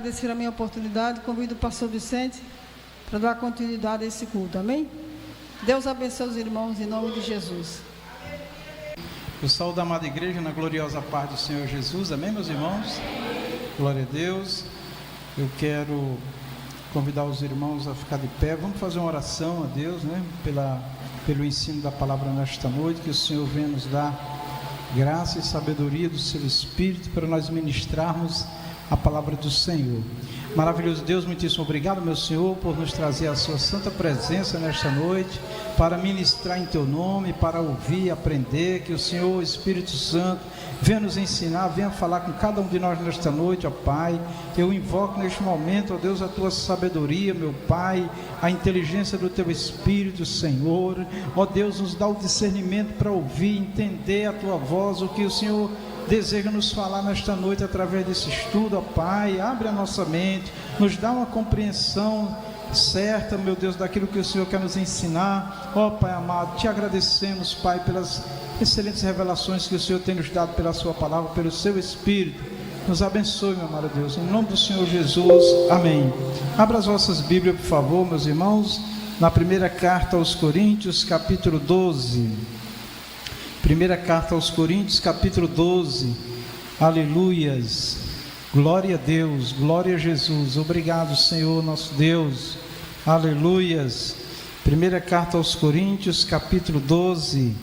Agradecer a minha oportunidade, convido o pastor Vicente para dar continuidade a esse culto, amém? Deus abençoe os irmãos em nome de Jesus. Eu saúdo a amada igreja na gloriosa paz do Senhor Jesus, amém, meus irmãos? Glória a Deus. Eu quero convidar os irmãos a ficar de pé. Vamos fazer uma oração a Deus, né? Pelo ensino da palavra nesta noite, que o Senhor venha nos dar graça e sabedoria do seu Espírito para nós ministrarmos a palavra do Senhor. Maravilhoso Deus, muitíssimo obrigado, meu Senhor, por nos trazer a sua santa presença nesta noite, para ministrar em teu nome, para ouvir, aprender, que o Senhor, o Espírito Santo, venha nos ensinar, venha falar com cada um de nós nesta noite, ó Pai. Eu invoco neste momento, ó Deus, a tua sabedoria, meu Pai, a inteligência do teu Espírito, Senhor. Ó Deus, nos dá o discernimento para ouvir, entender a tua voz, o que o Senhor deseja nos falar nesta noite através desse estudo, ó Pai. Abre a nossa mente, nos dá uma compreensão certa, meu Deus, daquilo que o Senhor quer nos ensinar. Ó Pai amado, te agradecemos, Pai, pelas excelentes revelações que o Senhor tem nos dado pela sua palavra, pelo seu Espírito. Nos abençoe, meu amado Deus, em nome do Senhor Jesus, amém. Abra as vossas Bíblias, por favor, meus irmãos, na primeira carta aos Coríntios, capítulo 12. Primeira carta aos Coríntios, capítulo 12, aleluias, glória a Deus, glória a Jesus, obrigado Senhor nosso Deus, aleluias. Primeira carta aos Coríntios, capítulo 12,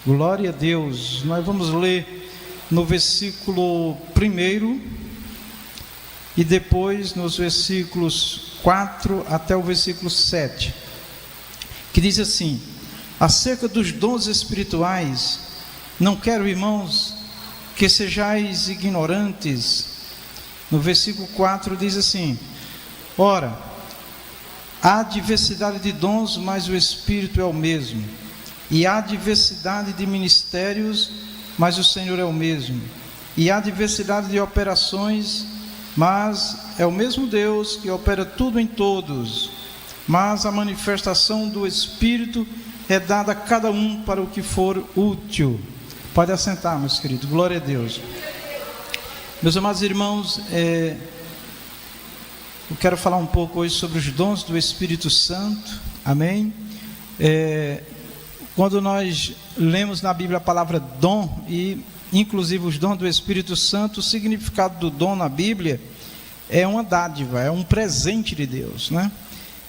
glória a Deus. Nós vamos ler no versículo 1 e depois nos versículos 4 até o versículo 7, que diz assim: acerca dos dons espirituais, não quero, irmãos, que sejais ignorantes. No versículo 4 diz assim: ora, há diversidade de dons, mas o Espírito é o mesmo. E há diversidade de ministérios, mas o Senhor é o mesmo. E há diversidade de operações, mas é o mesmo Deus que opera tudo em todos. Mas a manifestação do Espírito é dada a cada um para o que for útil. Pode assentar, meus queridos, glória a Deus. Meus amados irmãos, eu quero falar um pouco hoje sobre os dons do Espírito Santo, amém? Quando nós lemos na Bíblia a palavra dom, e inclusive os dons do Espírito Santo, o significado do dom na Bíblia é uma dádiva, é um presente de Deus, né?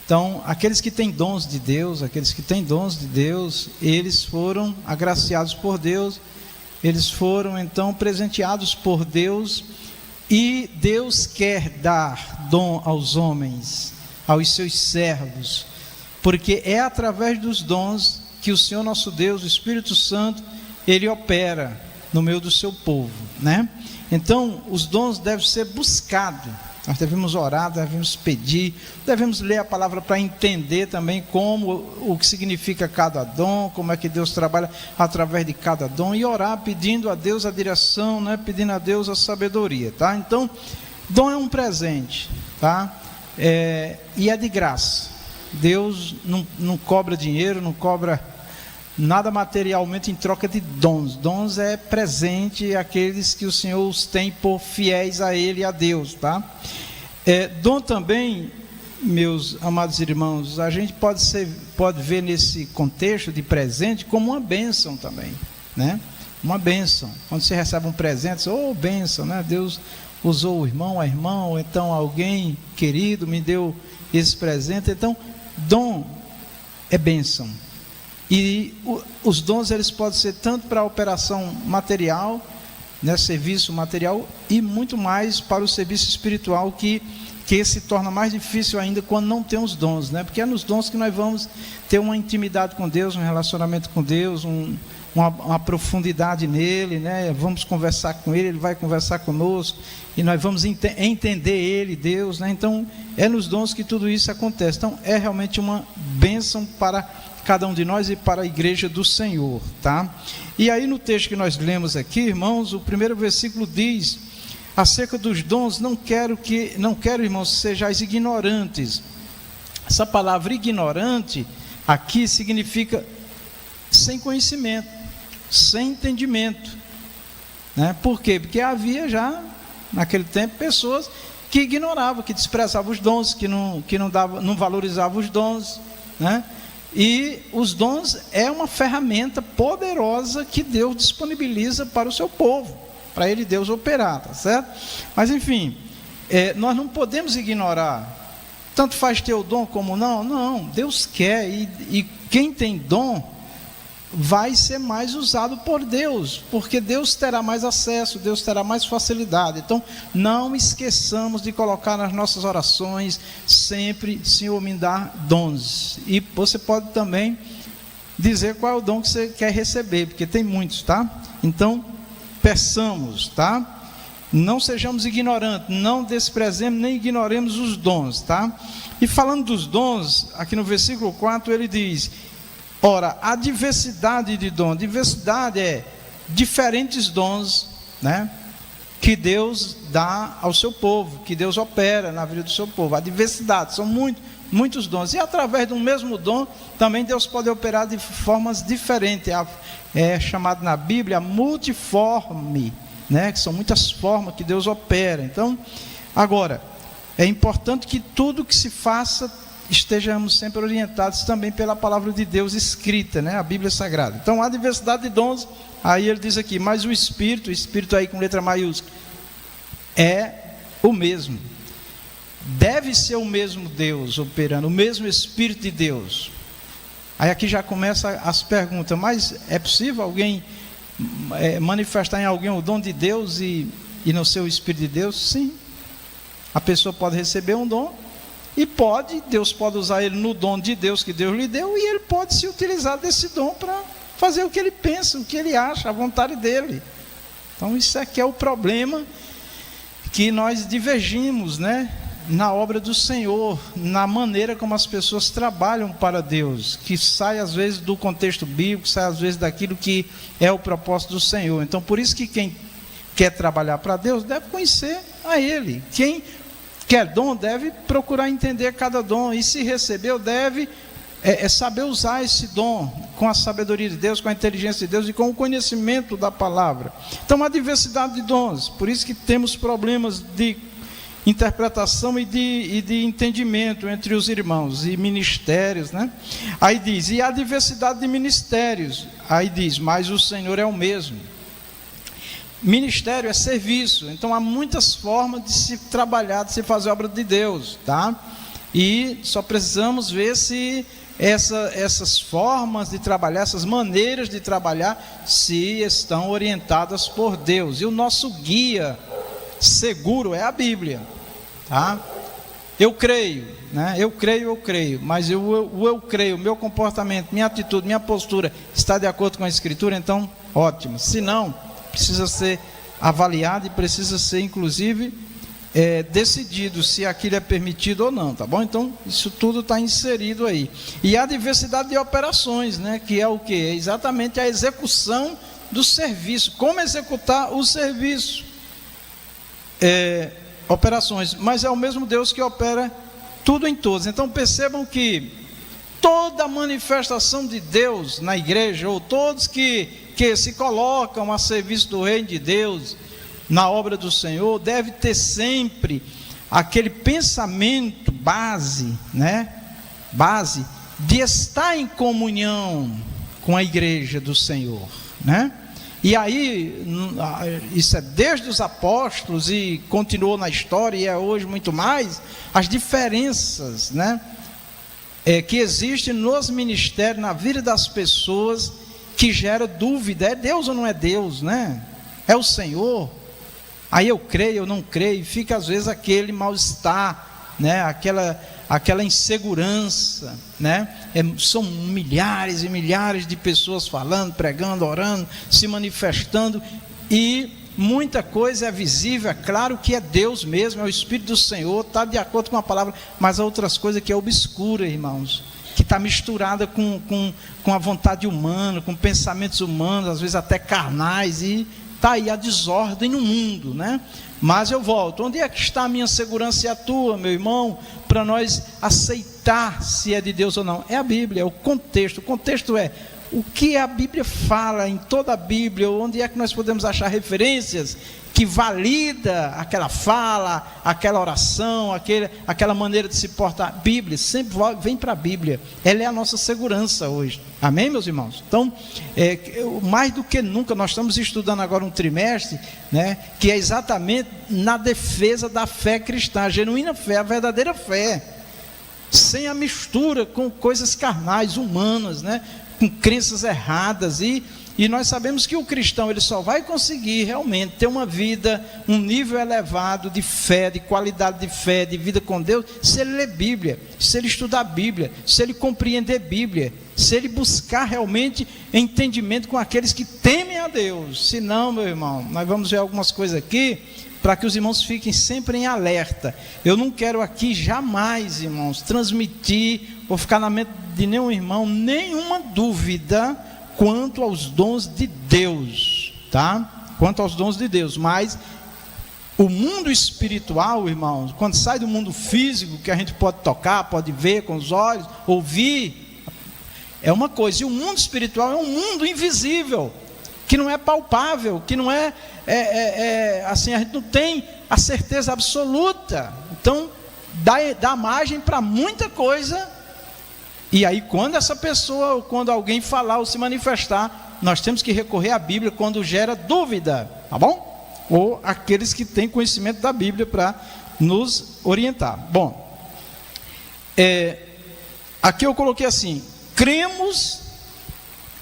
Então, aqueles que têm dons de Deus, eles foram agraciados por Deus, eles foram então presenteados por Deus, e Deus quer dar dom aos homens, aos seus servos, porque é através dos dons que o Senhor nosso Deus, o Espírito Santo, ele opera no meio do seu povo, né? Então, os dons devem ser buscados. Nós devemos orar, devemos pedir, devemos ler a palavra para entender também o que significa cada dom, como é que Deus trabalha através de cada dom, e orar pedindo a Deus a direção, né? Pedindo a Deus a sabedoria, tá? Então, dom é um presente, tá? E é de graça. Deus não cobra dinheiro, não cobra nada materialmente em troca de dons. Dons é presente àqueles que o Senhor os tem por fiéis a Ele e a Deus, tá? Dom também, meus amados irmãos, a gente pode ver nesse contexto de presente como uma bênção também, né? Uma bênção. Quando você recebe um presente, bênção, né? Deus usou o irmão, a irmã, ou então alguém querido me deu esse presente. Então, dom é bênção. E os dons, eles podem ser tanto para a operação material, né, serviço material, e muito mais para o serviço espiritual, que se torna mais difícil ainda quando não tem os dons, né? Porque é nos dons que nós vamos ter uma intimidade com Deus, um relacionamento com Deus, uma profundidade nele, né? Vamos conversar com ele, ele vai conversar conosco, e nós vamos entender ele, Deus, né? Então, é nos dons que tudo isso acontece. Então, é realmente uma bênção para cada um de nós e para a igreja do Senhor, tá? E aí no texto que nós lemos aqui, irmãos, o primeiro versículo diz: acerca dos dons, não quero, irmãos, sejais ignorantes. Essa palavra ignorante aqui significa sem conhecimento, sem entendimento, né? Por quê? Porque havia já naquele tempo pessoas que ignorava, que desprezava os dons, que não valorizava os dons, né? E os dons é uma ferramenta poderosa que Deus disponibiliza para o seu povo, para ele Deus operar, tá certo? Mas enfim, nós não podemos ignorar, tanto faz ter o dom como não, Deus quer, e quem tem dom vai ser mais usado por Deus, porque Deus terá mais acesso, Deus terá mais facilidade. Então, não esqueçamos de colocar nas nossas orações sempre: Senhor, me dá dons. E você pode também dizer qual é o dom que você quer receber, porque tem muitos, tá? Então, peçamos, tá? Não sejamos ignorantes, não desprezemos nem ignoremos os dons, tá? E falando dos dons, aqui no versículo 4 ele diz: ora, a diversidade de dons, diversidade é diferentes dons, né, que Deus dá ao seu povo, que Deus opera na vida do seu povo. A diversidade, são muitos dons, e através de um mesmo dom, também Deus pode operar de formas diferentes. É chamado na Bíblia multiforme, né, que são muitas formas que Deus opera. Então, agora, é importante que tudo que se faça, estejamos sempre orientados também pela palavra de Deus escrita, né, a Bíblia Sagrada. Então, há diversidade de dons, aí ele diz aqui, mas o Espírito aí com letra maiúscula, é o mesmo. Deve ser o mesmo Deus operando, o mesmo Espírito de Deus. Aí aqui já começa as perguntas: mas é possível alguém manifestar em alguém o dom de Deus e não ser o Espírito de Deus? Sim. A pessoa pode receber um dom e Deus pode usar ele no dom de Deus que Deus lhe deu, e ele pode se utilizar desse dom para fazer o que ele pensa, o que ele acha, a vontade dele. Então isso aqui é o problema que nós divergimos, né, na obra do Senhor, na maneira como as pessoas trabalham para Deus, que sai às vezes do contexto bíblico, sai às vezes daquilo que é o propósito do Senhor. Então por isso que quem quer trabalhar para Deus deve conhecer a Ele. Quem quer dom deve procurar entender cada dom, e se recebeu deve saber usar esse dom com a sabedoria de Deus, com a inteligência de Deus e com o conhecimento da palavra. Então há diversidade de dons, por isso que temos problemas de interpretação e de entendimento entre os irmãos, e ministérios, né? Aí diz, e há diversidade de ministérios, aí diz, mas o Senhor é o mesmo. Ministério é serviço, então há muitas formas de se trabalhar, de se fazer a obra de Deus, tá? E só precisamos ver se essas formas de trabalhar, essas maneiras de trabalhar, se estão orientadas por Deus. E o nosso guia seguro é a Bíblia, tá? Eu creio, né? Eu creio, mas eu creio, meu comportamento, minha atitude, minha postura está de acordo com a Escritura, então ótimo. Se não, precisa ser avaliado e precisa ser inclusive decidido se aquilo é permitido ou não, tá bom? Então isso tudo está inserido aí. E a diversidade de operações, né? Que é o que? É exatamente a execução do serviço, como executar o serviço. Operações, mas é o mesmo Deus que opera tudo em todos. Então percebam que toda manifestação de Deus na igreja, ou todos que se colocam a serviço do reino de Deus, na obra do Senhor, deve ter sempre aquele pensamento base, né? Base de estar em comunhão com a igreja do Senhor, né? E aí, isso é desde os apóstolos e continuou na história e é hoje muito mais, as diferenças, né, que existem nos ministérios, na vida das pessoas, que gera dúvida: é Deus ou não é Deus, né? É o Senhor? Aí eu creio, eu não creio, fica às vezes aquele mal-estar, né, aquela insegurança, né? São milhares e milhares de pessoas falando, pregando, orando, se manifestando, e muita coisa é visível, é claro que é Deus mesmo, é o Espírito do Senhor, está de acordo com a palavra, mas há outras coisas que é obscura, irmãos, que está misturada com a vontade humana, com pensamentos humanos, às vezes até carnais, e está aí a desordem no mundo, né? Mas eu volto, onde é que está a minha segurança e a tua, meu irmão, para nós aceitar se é de Deus ou não? É a Bíblia, é o contexto. O contexto é o que a Bíblia fala, em toda a Bíblia, onde é que nós podemos achar referências que valida aquela fala, aquela oração, aquela maneira de se portar. Bíblia, sempre vem para a Bíblia, ela é a nossa segurança hoje, amém, meus irmãos? Então, mais do que nunca, nós estamos estudando agora um trimestre, né, que é exatamente na defesa da fé cristã, a genuína fé, a verdadeira fé, sem a mistura com coisas carnais, humanas, né, com crenças erradas. E nós sabemos que o cristão, ele só vai conseguir realmente ter uma vida, um nível elevado de fé, de qualidade de fé, de vida com Deus, se ele ler Bíblia, se ele estudar a Bíblia, se ele compreender Bíblia, se ele buscar realmente entendimento com aqueles que temem a Deus. Senão, meu irmão, nós vamos ver algumas coisas aqui, para que os irmãos fiquem sempre em alerta. Eu não quero aqui jamais, irmãos, transmitir, ou ficar na mente de nenhum irmão, nenhuma dúvida quanto aos dons de Deus, tá? Quanto aos dons de Deus, mas o mundo espiritual, irmãos, quando sai do mundo físico, que a gente pode tocar, pode ver com os olhos, ouvir, é uma coisa, e o mundo espiritual é um mundo invisível, que não é palpável, que não assim, a gente não tem a certeza absoluta, então dá margem para muita coisa. E aí, quando essa pessoa, ou quando alguém falar ou se manifestar, nós temos que recorrer à Bíblia quando gera dúvida, tá bom? Ou aqueles que têm conhecimento da Bíblia para nos orientar. Bom, aqui eu coloquei assim: cremos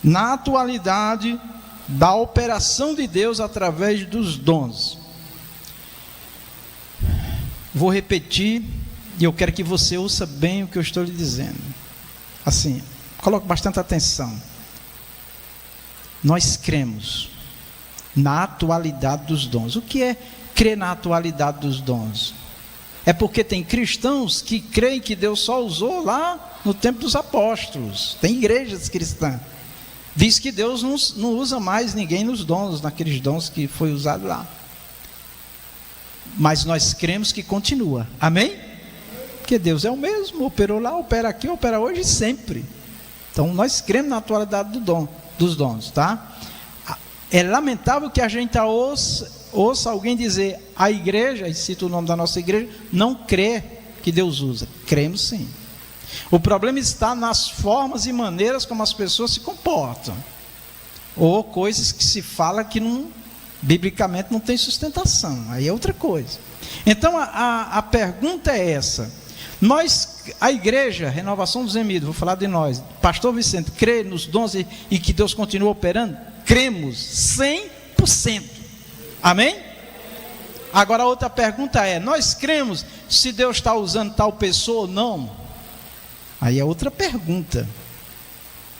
na atualidade da operação de Deus através dos dons. Vou repetir, e eu quero que você ouça bem o que eu estou lhe dizendo. Assim, coloque bastante atenção. Nós cremos na atualidade dos dons. O que é crer na atualidade dos dons? É porque tem cristãos que creem que Deus só usou lá no tempo dos apóstolos. Tem igrejas cristãs. Diz que Deus não usa mais ninguém nos dons, naqueles dons que foi usado lá. Mas nós cremos que continua. Amém? Porque Deus é o mesmo, operou lá, opera aqui, opera hoje e sempre. Então nós cremos na atualidade dos dons, tá? É lamentável que a gente ouça alguém dizer: a igreja, e cita o nome da nossa igreja, não crê que Deus usa. Cremos sim. O problema está nas formas e maneiras como as pessoas se comportam, ou coisas que se fala que biblicamente não tem sustentação, aí é outra coisa. Então a pergunta é essa: a igreja, Renovação dos Remidos, vou falar de nós, pastor Vicente, crê nos dons e que Deus continua operando? Cremos 100%, amém? Agora a outra pergunta é: nós cremos se Deus está usando tal pessoa ou não? Aí é outra pergunta.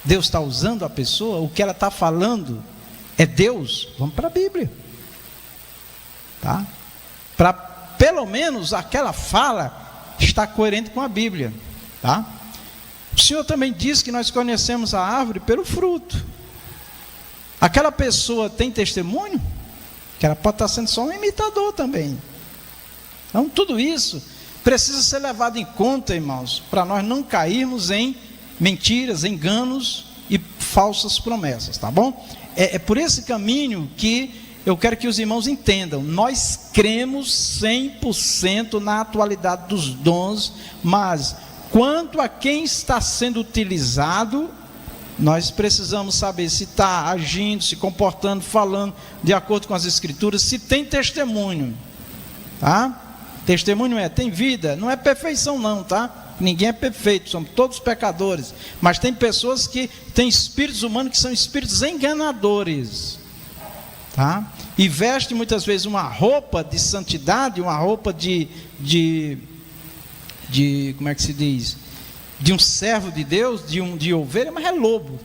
Deus está usando a pessoa? O que ela está falando é Deus? Vamos para a Bíblia, tá? Para pelo menos aquela fala está coerente com a Bíblia, tá? O Senhor também diz que nós conhecemos a árvore pelo fruto. Aquela pessoa tem testemunho? Que ela pode estar sendo só um imitador também. Então tudo isso precisa ser levado em conta, irmãos, para nós não cairmos em mentiras, enganos e falsas promessas, tá bom? É por esse caminho que eu quero que os irmãos entendam. Nós cremos 100% na atualidade dos dons, mas quanto a quem está sendo utilizado, nós precisamos saber se está agindo, se comportando, falando de acordo com as Escrituras, se tem testemunho, tá? Testemunho tem vida, não é perfeição não, tá? Ninguém é perfeito, somos todos pecadores, mas tem pessoas que têm espíritos humanos que são espíritos enganadores, tá? E veste muitas vezes uma roupa de santidade, uma roupa de como é que se diz? De um servo de Deus, de ovelha, mas é lobo.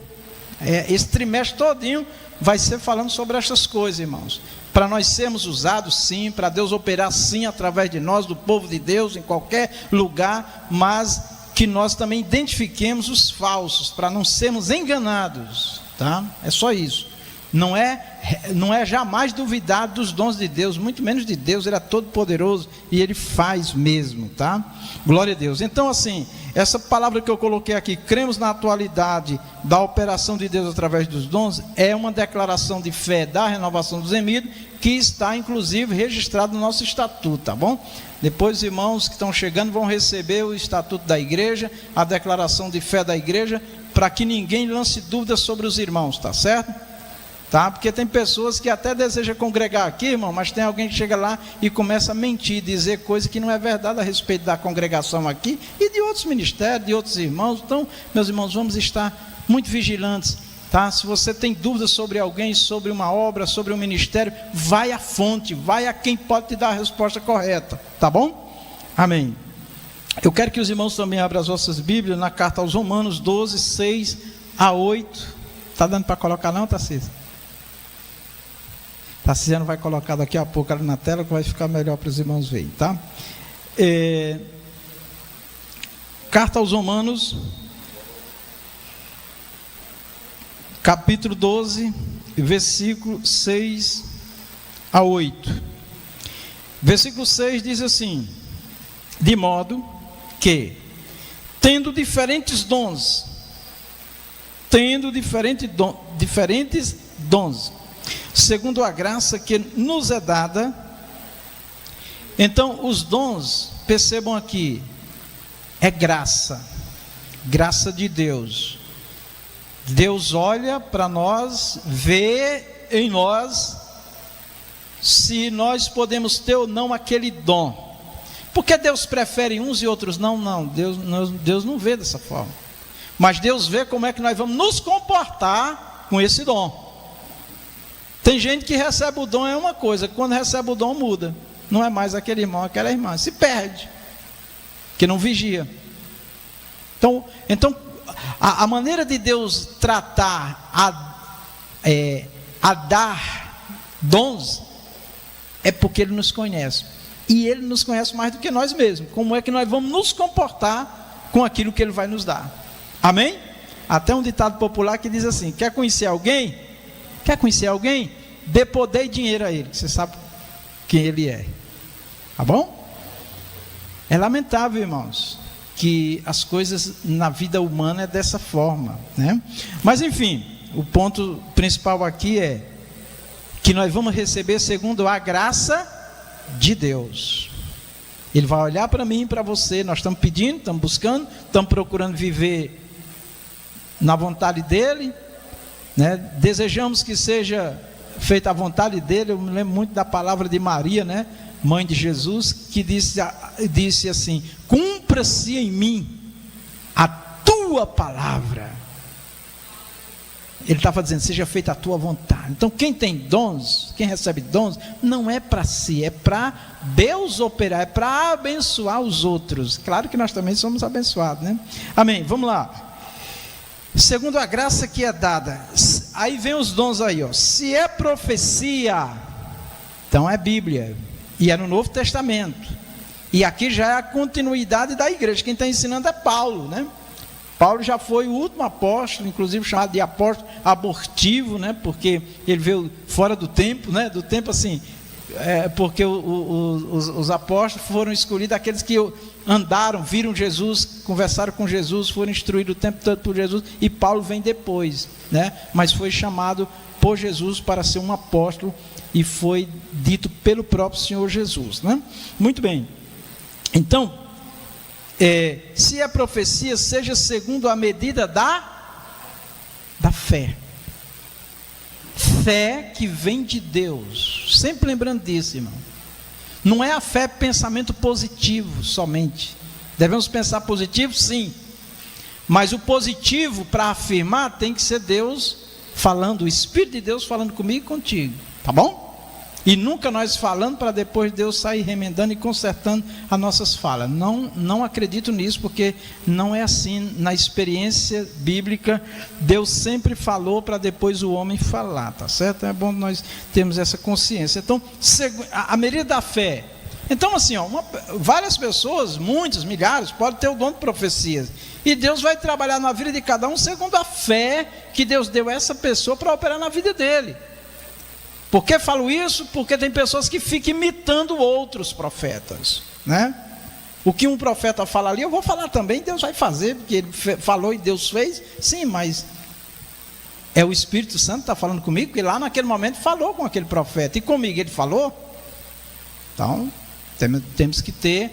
Esse trimestre todinho vai ser falando sobre essas coisas, irmãos, para nós sermos usados sim, para Deus operar sim através de nós, do povo de Deus, em qualquer lugar, mas que nós também identifiquemos os falsos, para não sermos enganados, tá? É só isso. não é jamais duvidar dos dons de Deus, muito menos de Deus. Ele é todo poderoso e Ele faz mesmo, tá? Glória a Deus. Então assim, essa palavra que eu coloquei aqui, cremos na atualidade da operação de Deus através dos dons, é uma declaração de fé da renovação dos remidos, que está inclusive registrado no nosso estatuto, tá bom? Depois os irmãos que estão chegando vão receber o estatuto da igreja, a declaração de fé da igreja, para que ninguém lance dúvidas sobre os irmãos, tá certo? Tá? Porque tem pessoas que até desejam congregar aqui, irmão, mas tem alguém que chega lá e começa a mentir, dizer coisa que não é verdade a respeito da congregação aqui e de outros ministérios, de outros irmãos. Então, meus irmãos, vamos estar muito vigilantes, tá? Se você tem dúvidas sobre alguém, sobre uma obra, sobre um ministério, vai à fonte, vai a quem pode te dar a resposta correta, tá bom? Amém. Eu quero que os irmãos também abram as vossas Bíblias na carta aos Romanos 12, 6 a 8. Está dando para colocar não, Tarcísio? Tarcísio vai colocar daqui a pouco ali na tela, que vai ficar melhor para os irmãos verem, tá? Carta aos Romanos, capítulo 12, versículo 6 a 8. Versículo 6 diz assim: de modo que, tendo diferentes dons, segundo a graça que nos é dada. Então os dons, percebam aqui, é graça de Deus. Deus olha para nós, vê em nós se nós podemos ter ou não aquele dom. Porque Deus prefere uns e outros não? Não, Deus não vê dessa forma. Mas Deus vê como é que nós vamos nos comportar com esse dom. Tem gente que recebe o dom é uma coisa, quando recebe o dom muda. Não é mais aquele irmão, aquela irmã, se perde, que não vigia. Então a maneira de Deus tratar, a dar dons, é porque Ele nos conhece. E Ele nos conhece mais do que nós mesmos. Como é que nós vamos nos comportar com aquilo que Ele vai nos dar? Amém? Até um ditado popular que diz assim: quer conhecer alguém? Dê poder e dinheiro a ele, que você sabe quem ele é. Tá bom? É lamentável, irmãos, que as coisas na vida humana é dessa forma, né? Mas enfim, o ponto principal aqui é que nós vamos receber segundo a graça de Deus. Ele vai olhar para mim e para você. Nós estamos pedindo, estamos buscando, estamos procurando viver na vontade dele, né? Desejamos que seja feita a vontade dele. Eu me lembro muito da palavra de Maria, né? Mãe de Jesus, que disse assim: cumpra-se em mim a tua palavra. Ele estava dizendo: seja feita a tua vontade. Então quem tem dons, quem recebe dons, não é para si, é para Deus operar, é para abençoar os outros. Claro que nós também somos abençoados, né? Amém, vamos lá. Segundo a graça que é dada, aí vem os dons aí, ó. Se é profecia, então é Bíblia, e é no Novo Testamento, e aqui já é a continuidade da igreja. Quem está ensinando é Paulo, né? Paulo já foi o último apóstolo, inclusive chamado de apóstolo abortivo, né? Porque ele veio fora do tempo, né? Do tempo assim, porque os apóstolos foram escolhidos, aqueles que andaram, viram Jesus, conversaram com Jesus, foram instruídos o tempo todo por Jesus, e Paulo vem depois, né? Mas foi chamado por Jesus para ser um apóstolo, e foi dito pelo próprio Senhor Jesus, né? Muito bem, então, se é profecia, seja segundo a medida da fé. Fé que vem de Deus. Sempre lembrando disso, irmão. Não é a fé pensamento positivo somente. Devemos pensar positivo, sim. Mas o positivo para afirmar tem que ser Deus falando, o Espírito de Deus falando comigo e contigo. Tá bom? E nunca nós falando para depois Deus sair remendando e consertando as nossas falas. Não acredito nisso, porque não é assim. Na experiência bíblica, Deus sempre falou para depois o homem falar, tá certo? É bom nós termos essa consciência. Então, a medida da fé, Então assim, várias pessoas, muitos, milhares, podem ter o dom de profecias, e Deus vai trabalhar na vida de cada um segundo a fé que Deus deu a essa pessoa para operar na vida dele. Por que falo isso? Porque tem pessoas que ficam imitando outros profetas, né? O que um profeta fala ali, eu vou falar também, Deus vai fazer, porque ele falou e Deus fez. Sim, mas é o Espírito Santo que está falando comigo, porque lá naquele momento falou com aquele profeta, e comigo ele falou. Então, temos que ter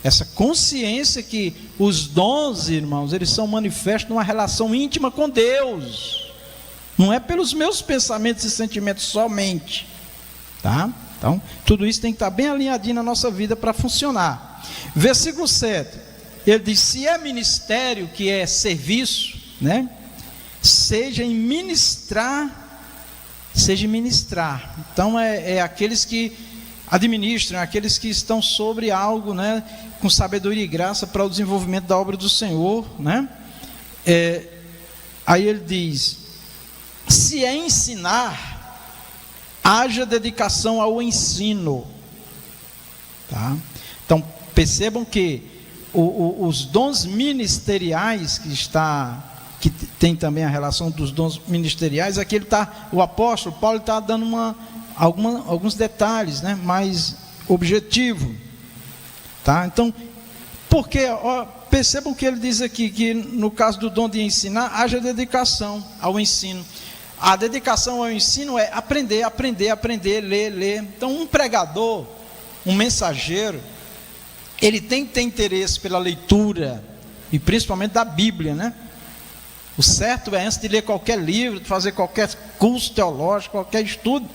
essa consciência que os dons, irmãos, eles são manifestos numa relação íntima com Deus. Não é pelos meus pensamentos e sentimentos somente, tá? Então, tudo isso tem que estar bem alinhadinho na nossa vida para funcionar. Versículo 7, ele diz: se é ministério, que é serviço, né? Seja em ministrar. Então é aqueles que administram, aqueles que estão sobre algo, né? Com sabedoria e graça para o desenvolvimento da obra do Senhor, né? Aí ele diz: se é ensinar, haja dedicação ao ensino, tá? Então percebam que os dons ministeriais que tem também a relação dos dons ministeriais, aqui o apóstolo Paulo está dando alguns detalhes, né, mais objetivo, tá? Então, porque percebam que ele diz aqui que no caso do dom de ensinar, haja dedicação ao ensino. A dedicação ao ensino é aprender, ler. Então, um pregador, um mensageiro, ele tem que ter interesse pela leitura, e principalmente da Bíblia, né? O certo é, antes de ler qualquer livro, de fazer qualquer curso teológico, qualquer estudo,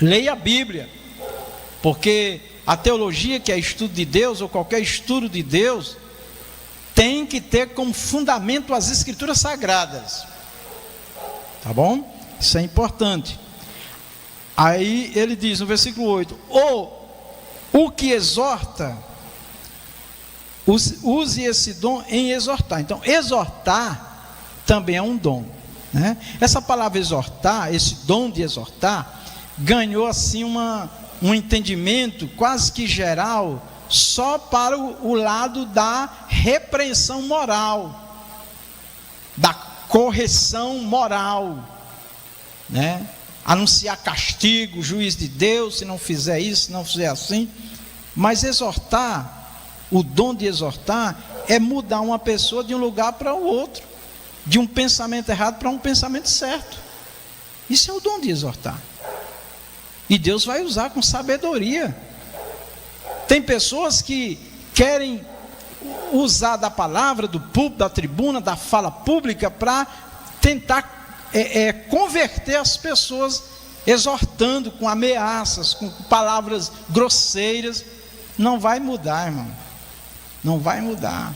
leia a Bíblia, porque a teologia, que é estudo de Deus, ou qualquer estudo de Deus, tem que ter como fundamento as Escrituras Sagradas, tá bom? Isso é importante. Aí ele diz no versículo 8: o que exorta, use esse dom em exortar. Então, exortar também é um dom, né? Essa palavra exortar, esse dom de exortar, ganhou assim um entendimento quase que geral, só para o lado da repreensão moral, da correção moral, né? Anunciar castigo, juiz de Deus, se não fizer isso, se não fizer assim. Mas exortar, o dom de exortar, é mudar uma pessoa de um lugar para o outro, de um pensamento errado para um pensamento certo. Isso é o dom de exortar, e Deus vai usar com sabedoria. Tem pessoas que querem usar da palavra, do púlpito, da tribuna, da fala pública, para tentar converter as pessoas, exortando com ameaças, com palavras grosseiras. Não vai mudar, irmão, não vai mudar.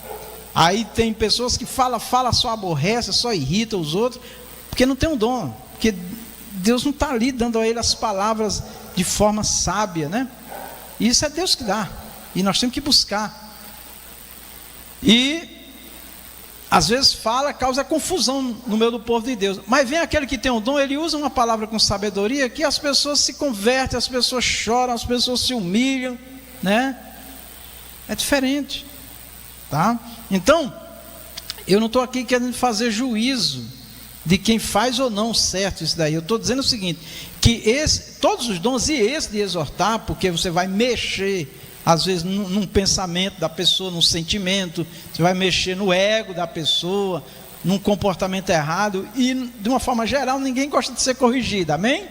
Aí tem pessoas que fala, só aborrece, só irrita os outros, porque não tem um dom, porque Deus não está ali dando a ele as palavras de forma sábia, né? Isso é Deus que dá, e nós temos que buscar. E às vezes causa confusão no meio do povo de Deus, mas vem aquele que tem um dom, ele usa uma palavra com sabedoria, que as pessoas se convertem, as pessoas choram, as pessoas se humilham, né? É diferente, tá? Então, eu não estou aqui querendo fazer juízo de quem faz ou não certo isso daí. Eu estou dizendo o seguinte, que todos os dons, e esse de exortar, porque você vai mexer às vezes num pensamento da pessoa, num sentimento, você vai mexer no ego da pessoa, num comportamento errado, e de uma forma geral ninguém gosta de ser corrigido, amém?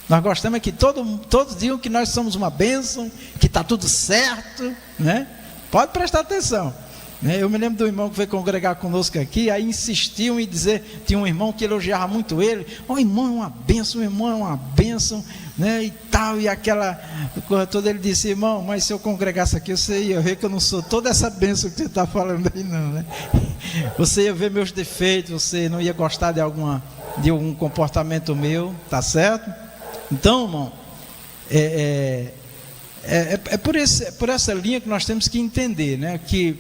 Nós gostamos que todos digam que nós somos uma bênção, que está tudo certo, né? Pode prestar atenção, né? Eu me lembro do irmão que veio congregar conosco aqui, aí insistiam em dizer, tinha um irmão que elogiava muito ele: o irmão é uma bênção, o irmão é uma bênção, né? E tal, e aquela coisa toda. Ele disse: irmão, mas se eu congregasse aqui, você ia ver que eu não sou toda essa bênção que você está falando aí, não, né? Você ia ver meus defeitos, você não ia gostar de algum comportamento meu, tá certo? Então, irmão, por essa linha que nós temos que entender, né? Que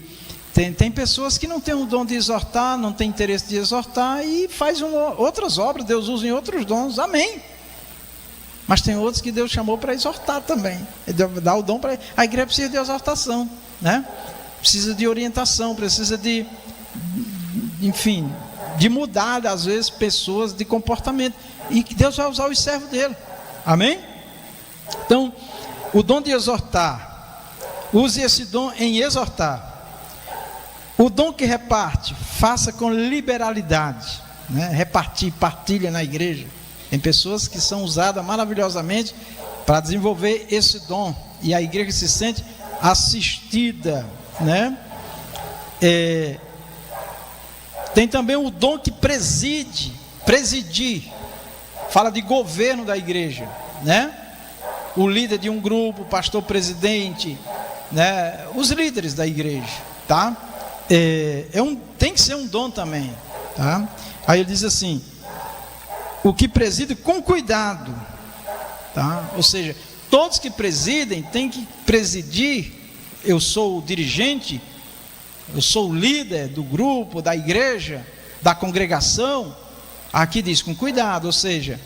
tem pessoas que não têm o dom de exortar, não têm interesse de exortar, e faz outras obras, Deus usa em outros dons, amém? Mas tem outros que Deus chamou para exortar também. Dá o dom para... A igreja precisa de exortação, né? Precisa de orientação, precisa de... Enfim, de mudar, às vezes, pessoas de comportamento. E que Deus vai usar os servos dele. Amém? Então, o dom de exortar. Use esse dom em exortar. O dom que reparte, faça com liberalidade, né? Repartir, partilha na igreja. Tem pessoas que são usadas maravilhosamente para desenvolver esse dom, e a igreja se sente assistida, né? Tem também o dom que presidir, fala de governo da igreja, né? O líder de um grupo, pastor presidente, né? Os líderes da igreja, tá? Tem que ser um dom também, tá? Aí ele diz assim: o que preside com cuidado, tá? Ou seja, todos que presidem têm que presidir. Eu sou o dirigente, eu sou o líder do grupo, da igreja, da congregação. Aqui diz com cuidado, ou seja,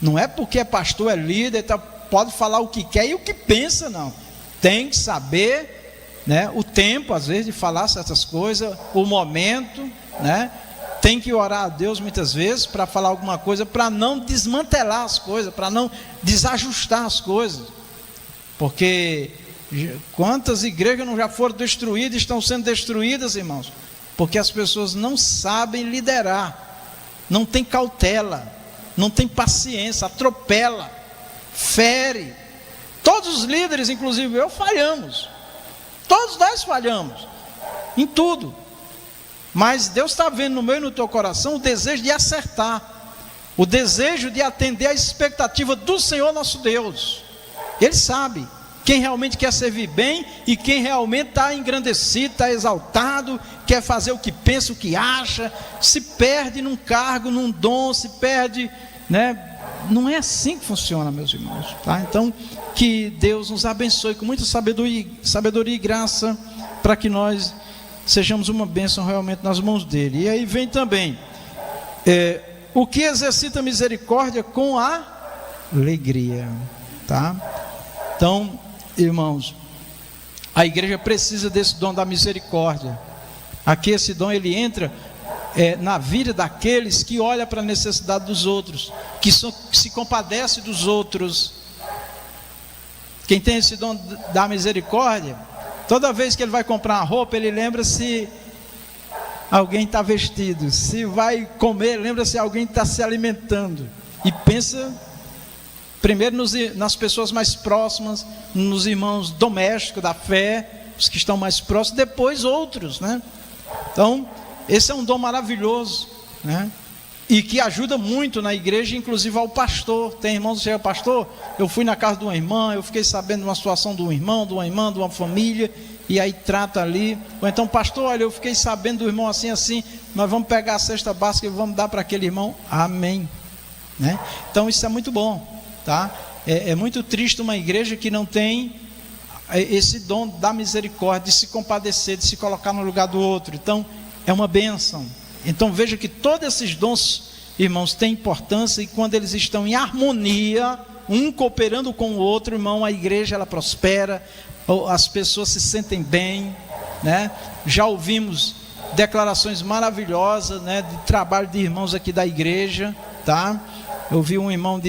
não é porque é pastor, é líder, tá, pode falar o que quer e o que pensa, não. Tem que saber, né, o tempo, às vezes, de falar certas coisas, o momento, né? Tem que orar a Deus muitas vezes para falar alguma coisa, para não desmantelar as coisas, para não desajustar as coisas. Porque quantas igrejas não já foram destruídas, estão sendo destruídas, irmãos? Porque as pessoas não sabem liderar, não tem cautela, não tem paciência, atropela, fere. Todos os líderes, inclusive eu, falhamos. Todos nós falhamos em tudo. Mas Deus está vendo no meu e no teu coração o desejo de acertar, o desejo de atender à expectativa do Senhor nosso Deus. Ele sabe quem realmente quer servir bem e quem realmente está engrandecido, está exaltado, quer fazer o que pensa, o que acha, se perde num cargo, num dom, se perde, né? Não é assim que funciona, meus irmãos, tá? Então, que Deus nos abençoe com muita sabedoria e graça, para que nós sejamos uma bênção realmente nas mãos dele. E aí vem também o que exercita misericórdia com a alegria, tá? Então, irmãos, a igreja precisa desse dom da misericórdia. Aqui esse dom ele entra na vida daqueles que olham para a necessidade dos outros, que se compadece dos outros. Quem tem esse dom da misericórdia, toda vez que ele vai comprar uma roupa, ele lembra se alguém está vestido, se vai comer, lembra se alguém está se alimentando, e pensa primeiro nas pessoas mais próximas, nos irmãos domésticos da fé, os que estão mais próximos, depois outros, né? Então, esse é um dom maravilhoso, né? E que ajuda muito na igreja, inclusive ao pastor. Tem irmãos que chegam: pastor, eu fui na casa de uma irmã, eu fiquei sabendo de uma situação de um irmão, de uma irmã, de uma família, e aí trata ali. Ou então: pastor, olha, eu fiquei sabendo do irmão assim, assim, nós vamos pegar a cesta básica e vamos dar para aquele irmão. Amém, né? Então isso é muito bom, tá? É muito triste uma igreja que não tem esse dom da misericórdia, de se compadecer, de se colocar no lugar do outro. Então é uma bênção. Então veja que todos esses dons, irmãos, têm importância, e quando eles estão em harmonia, um cooperando com o outro, irmão, a igreja ela prospera, as pessoas se sentem bem, né? Já ouvimos declarações maravilhosas, né, de trabalho de irmãos aqui da igreja, tá? Eu ouvi um irmão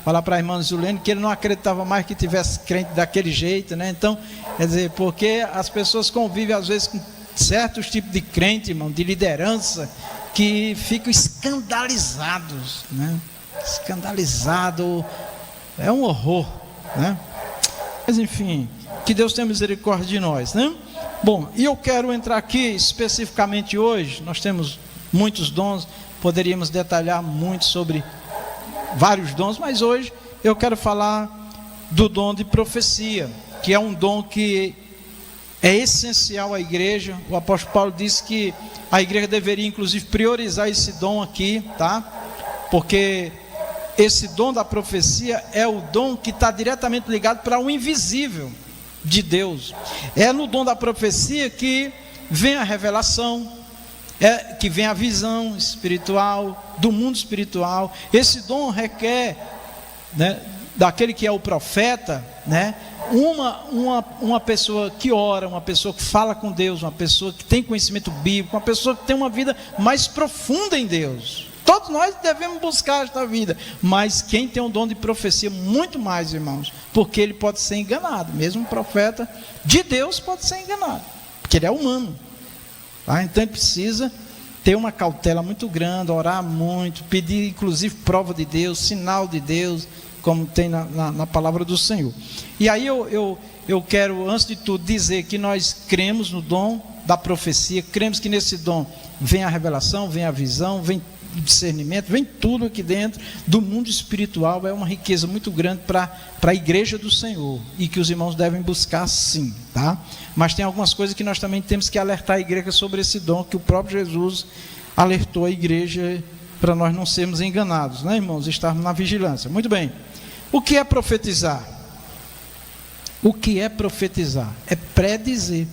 falar para a irmã Zulene que ele não acreditava mais que tivesse crente daquele jeito, né? Então, quer dizer, porque as pessoas convivem às vezes com certos tipos de crente, irmão, de liderança, que ficam escandalizados, né? Escandalizado, é um horror, né? Mas enfim, que Deus tenha misericórdia de nós, né? Bom, e eu quero entrar aqui especificamente hoje. Nós temos muitos dons, poderíamos detalhar muito sobre vários dons, mas hoje eu quero falar do dom de profecia, que é um dom que é essencial à igreja. O apóstolo Paulo disse que a igreja deveria inclusive priorizar esse dom aqui, tá? Porque esse dom da profecia é o dom que está diretamente ligado para o invisível de Deus. É no dom da profecia que vem a revelação, que vem a visão espiritual, do mundo espiritual. Esse dom requer né, daquele que é o profeta, né, uma pessoa que ora, uma pessoa que fala com Deus, uma pessoa que tem conhecimento bíblico, uma pessoa que tem uma vida mais profunda em Deus. Todos nós devemos buscar esta vida, mas quem tem o dom de profecia, muito mais, irmãos, porque ele pode ser enganado. Mesmo um profeta de Deus pode ser enganado, porque ele é humano, tá? Então ele precisa ter uma cautela muito grande, orar muito, pedir inclusive prova de Deus, sinal de Deus, como tem na palavra do Senhor. E aí eu quero, antes de tudo, dizer que nós cremos no dom da profecia, cremos que nesse dom vem a revelação, vem a visão, vem o discernimento, vem tudo aqui dentro do mundo espiritual. É uma riqueza muito grande para a igreja do Senhor, e que os irmãos devem buscar sim, tá? Mas tem algumas coisas que nós também temos que alertar a igreja sobre esse dom, que o próprio Jesus alertou a igreja, para nós não sermos enganados, né, irmãos? Estarmos na vigilância. Muito bem. O que é profetizar? O que é profetizar? É pré-dizer.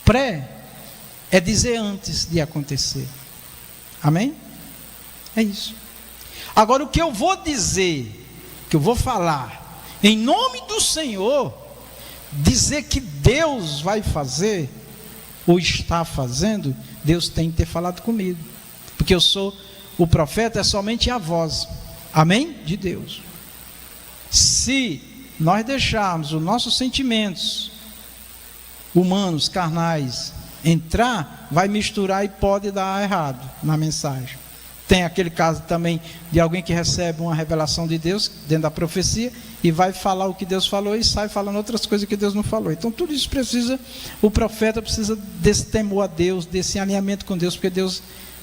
Pré é dizer antes de acontecer. Amém? É isso. Agora, o que eu vou dizer, que eu vou falar, em nome do Senhor, dizer que Deus vai fazer, ou está fazendo, Deus tem que ter falado comigo. Porque eu sou o profeta, é somente a voz. Amém? De Deus. Se nós deixarmos os nossos sentimentos humanos, carnais, entrar, vai misturar e pode dar errado na mensagem. Tem aquele caso também de alguém que recebe uma revelação de Deus dentro da profecia e vai falar o que Deus falou e sai falando outras coisas que Deus não falou. Então tudo isso precisa, o profeta precisa desse temor a Deus, desse alinhamento com Deus, porque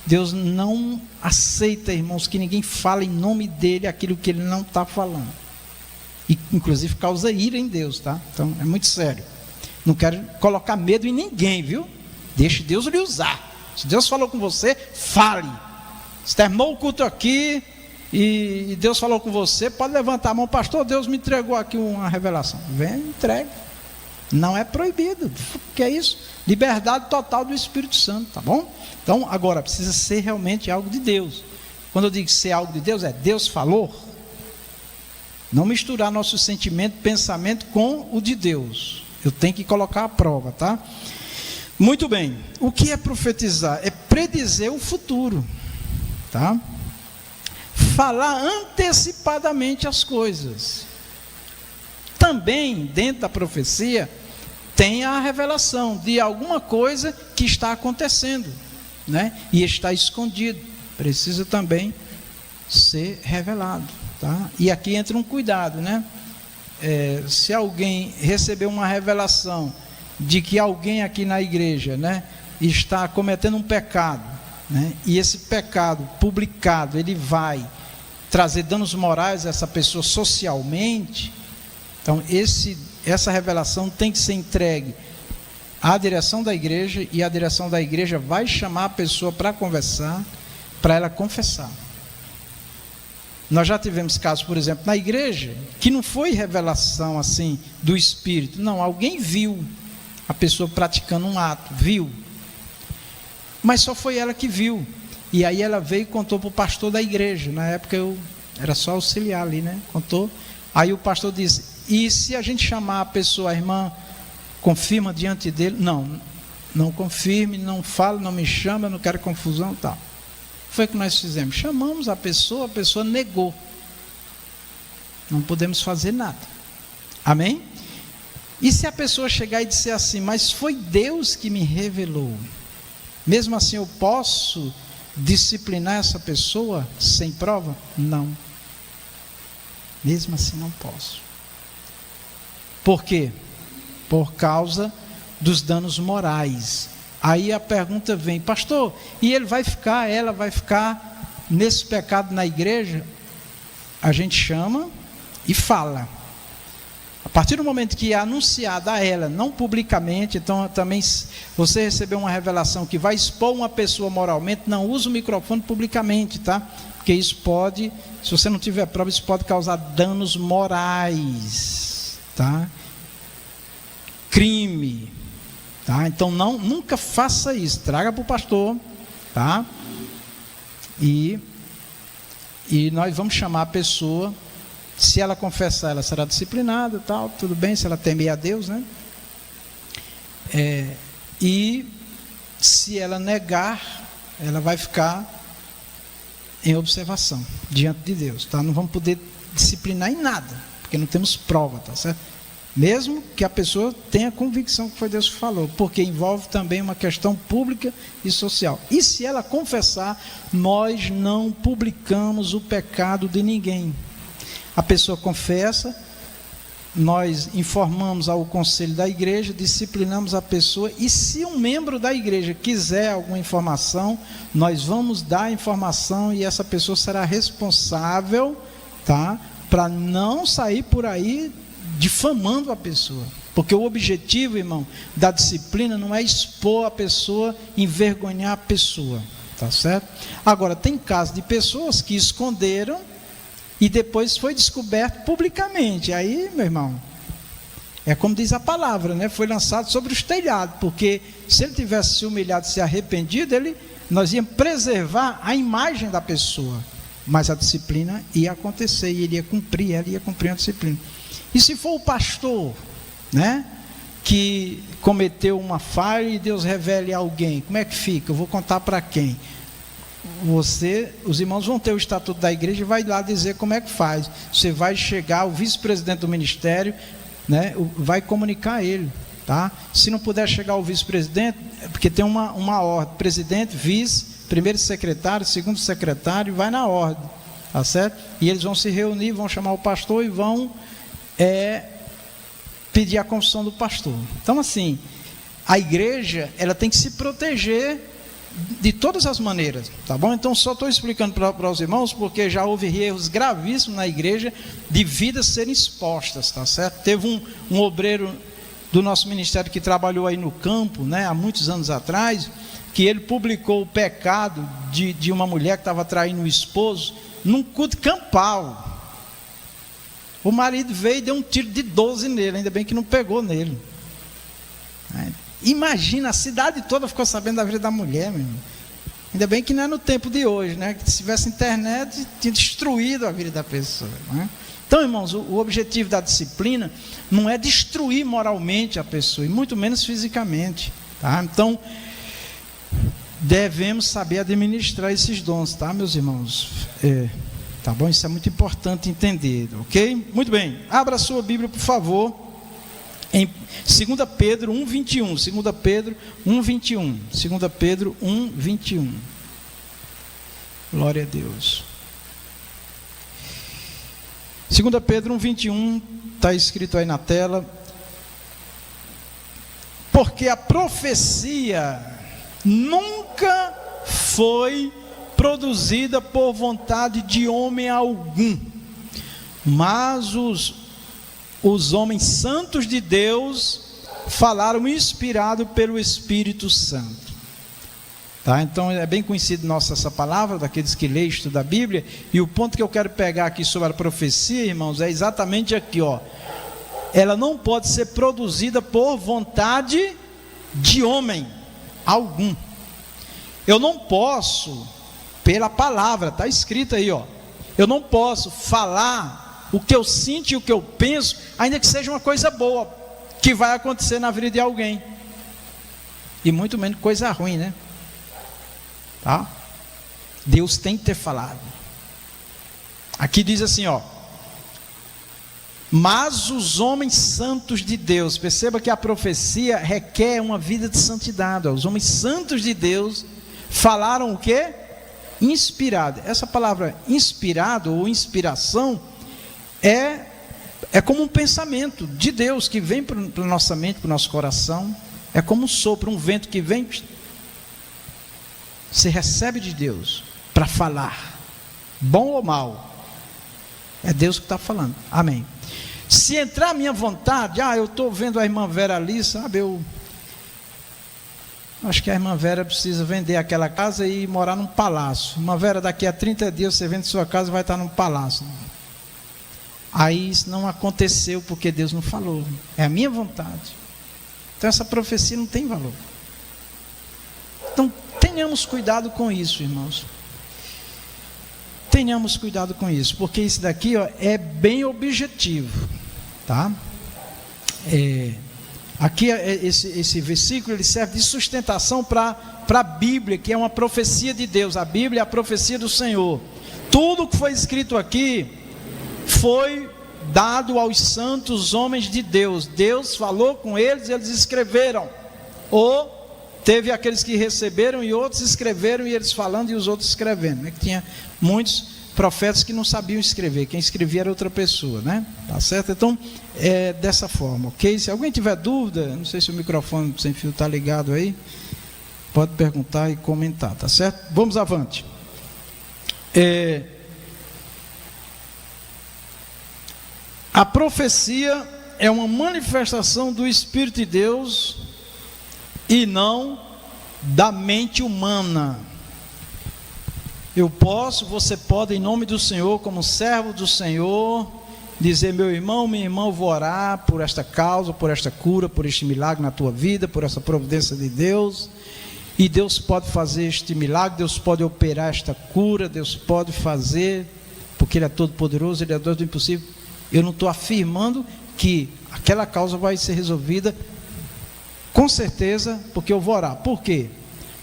Deus não aceita, irmãos, que ninguém fale em nome dele aquilo que ele não está falando. E inclusive causa ira em Deus, tá? Então é muito sério. Não quero colocar medo em ninguém, viu? Deixe Deus lhe usar. Se Deus falou com você, fale. Se terminou o culto aqui e Deus falou com você, pode levantar a mão. Pastor, Deus me entregou aqui uma revelação. Vem, entregue. Não é proibido. O que é isso? Liberdade total do Espírito Santo, tá bom? Então, agora, precisa ser realmente algo de Deus. Quando eu digo ser algo de Deus, é Deus falou. Não misturar nosso sentimento, pensamento com o de Deus. Eu tenho que colocar à prova, tá? Muito bem. O que é profetizar? É predizer o futuro, tá? Falar antecipadamente as coisas. Também, dentro da profecia, tem a revelação de alguma coisa que está acontecendo, né? E está escondido. Precisa também ser revelado, tá? E aqui entra um cuidado, né? Se alguém receber uma revelação de que alguém aqui na igreja, né, está cometendo um pecado, né, e esse pecado publicado, ele vai trazer danos morais a essa pessoa socialmente, então essa revelação tem que ser entregue à direção da igreja, e a direção da igreja vai chamar a pessoa para conversar, para ela confessar. Nós já tivemos casos, por exemplo, na igreja, que não foi revelação assim do Espírito, não, alguém viu a pessoa praticando um ato, viu, mas só foi ela que viu, e aí ela veio e contou para o pastor da igreja. Na época eu era só auxiliar ali, né? Contou, aí o pastor disse: e se a gente chamar a pessoa, a irmã confirma diante dele? Não confirme, não fala, não me chama, eu não quero confusão, tal. Foi o que nós fizemos, chamamos a pessoa negou, não podemos fazer nada. Amém? E se a pessoa chegar e disser assim: mas foi Deus que me revelou, mesmo assim eu posso disciplinar essa pessoa sem prova? Não, mesmo assim não posso. Por quê? Por causa dos danos morais. Aí a pergunta vem: pastor, e ela vai ficar nesse pecado na igreja? A gente chama e fala. A partir do momento que é anunciada a ela, não publicamente, então também, você recebeu uma revelação que vai expor uma pessoa moralmente, não use o microfone publicamente, tá? Porque isso pode, se você não tiver prova, isso pode causar danos morais, tá? Crime, tá? Então nunca faça isso, traga para o pastor, tá? E nós vamos chamar a pessoa Se ela confessar, ela será disciplinada, tal, tudo bem, se ela temer a Deus, né? E se ela negar, ela vai ficar em observação diante de Deus, tá? Não vamos poder disciplinar em nada, porque não temos prova, tá certo? Mesmo que a pessoa tenha convicção que foi Deus que falou, porque envolve também uma questão pública e social. E se ela confessar, nós não publicamos o pecado de ninguém. A pessoa confessa, nós informamos ao conselho da igreja, disciplinamos a pessoa, e se um membro da igreja quiser alguma informação, nós vamos dar a informação, e essa pessoa será responsável, tá? Para não sair por aí difamando a pessoa, porque o objetivo, irmão, da disciplina não é expor a pessoa, envergonhar a pessoa, tá certo? Agora, tem casos de pessoas que esconderam e depois foi descoberto publicamente. Aí, meu irmão, é como diz a palavra, né? Foi lançado sobre os telhados, porque se ele tivesse se humilhado, se arrependido, nós íamos preservar a imagem da pessoa, mas a disciplina ia acontecer, e ele ia cumprir, ela ia cumprir a disciplina. E se for o pastor, né, que cometeu uma falha e Deus revele a alguém, como é que fica? Eu vou contar para quem? Os irmãos vão ter o estatuto da igreja e vai lá dizer como é que faz. Você vai chegar, o vice-presidente do ministério, né, vai comunicar a ele, tá? Se não puder chegar o vice-presidente, porque tem uma ordem: presidente, vice, primeiro secretário, segundo secretário, vai na ordem, tá certo? E eles vão se reunir, vão chamar o pastor e vão pedir a confissão do pastor. Então, assim, a igreja, ela tem que se proteger de todas as maneiras, tá bom? Então, só estou explicando para os irmãos, porque já houve erros gravíssimos na igreja, de vidas serem expostas, tá certo? Teve um obreiro do nosso ministério que trabalhou aí no campo, né, há muitos anos atrás, que ele publicou o pecado de uma mulher que estava traindo o esposo num culto campal. O marido veio e deu um tiro de 12 nele, ainda bem que não pegou nele. Imagina, a cidade toda ficou sabendo da vida da mulher, meu irmão. Ainda bem que não é no tempo de hoje, né? Que se tivesse internet, tinha destruído a vida da pessoa, né? Então, irmãos, o objetivo da disciplina não é destruir moralmente a pessoa, e muito menos fisicamente, tá? Então, devemos saber administrar esses dons, tá, meus irmãos? Tá bom? Isso é muito importante entender, ok? Muito bem, abra a sua Bíblia, por favor, em 2 Pedro 1,21, 2 Pedro 1,21, 2 Pedro 1,21, glória a Deus. 2 Pedro 1,21, está escrito aí na tela: porque a profecia nunca foi produzida por vontade de homem algum, mas os homens santos de Deus falaram inspirado pelo Espírito Santo, tá? Então é bem conhecido nossa essa palavra, daqueles que lêem e estudam a Bíblia, e o ponto que eu quero pegar aqui sobre a profecia, irmãos, é exatamente aqui, ó. Ela não pode ser produzida por vontade de homem algum. Eu não posso, pela palavra, está escrito aí, ó, eu não posso falar o que eu sinto e o que eu penso, ainda que seja uma coisa boa, que vai acontecer na vida de alguém, e muito menos coisa ruim, né? Tá? Deus tem que ter falado. Aqui diz assim, ó: mas os homens santos de Deus, perceba que a profecia requer uma vida de santidade. Os homens santos de Deus falaram o quê? Inspirado. Essa palavra inspirado ou inspiração é como um pensamento de Deus que vem para a nossa mente, para o nosso coração. É como um sopro, um vento que vem, se recebe de Deus para falar, bom ou mal, é Deus que está falando. Amém. Se entrar a minha vontade, eu estou vendo a irmã Vera ali, sabe, eu acho que a irmã Vera precisa vender aquela casa e morar num palácio. Irmã Vera, daqui a 30 dias você vende sua casa e vai estar num palácio. Aí isso não aconteceu porque Deus não falou, é a minha vontade. Então essa profecia não tem valor. Então tenhamos cuidado com isso, irmãos. tenhamos cuidado com isso, porque isso daqui, ó, é bem objetivo, tá? Aqui esse versículo ele serve de sustentação para a Bíblia, que é uma profecia de Deus. A Bíblia é a profecia do Senhor. Tudo que foi escrito aqui foi dado aos santos homens de Deus. Deus falou com eles, eles escreveram. Ou teve aqueles que receberam e outros escreveram, e eles falando e os outros escrevendo. É que tinha muitos profetas que não sabiam escrever, quem escrevia era outra pessoa, né? Tá certo? Então, é dessa forma, ok? Se alguém tiver dúvida, não sei se o microfone sem fio está ligado aí, pode perguntar e comentar, tá certo? Vamos avante. A profecia é uma manifestação do Espírito de Deus e não da mente humana. Você pode, em nome do Senhor, como servo do Senhor, dizer: meu irmão, minha irmã, vou orar por esta causa, por esta cura, por este milagre na tua vida, por essa providência de Deus, e Deus pode fazer este milagre, Deus pode operar esta cura, Deus pode fazer, porque Ele é todo poderoso, Ele é Deus do impossível. Eu não estou afirmando que aquela causa vai ser resolvida, com certeza, porque eu vou orar. Por quê?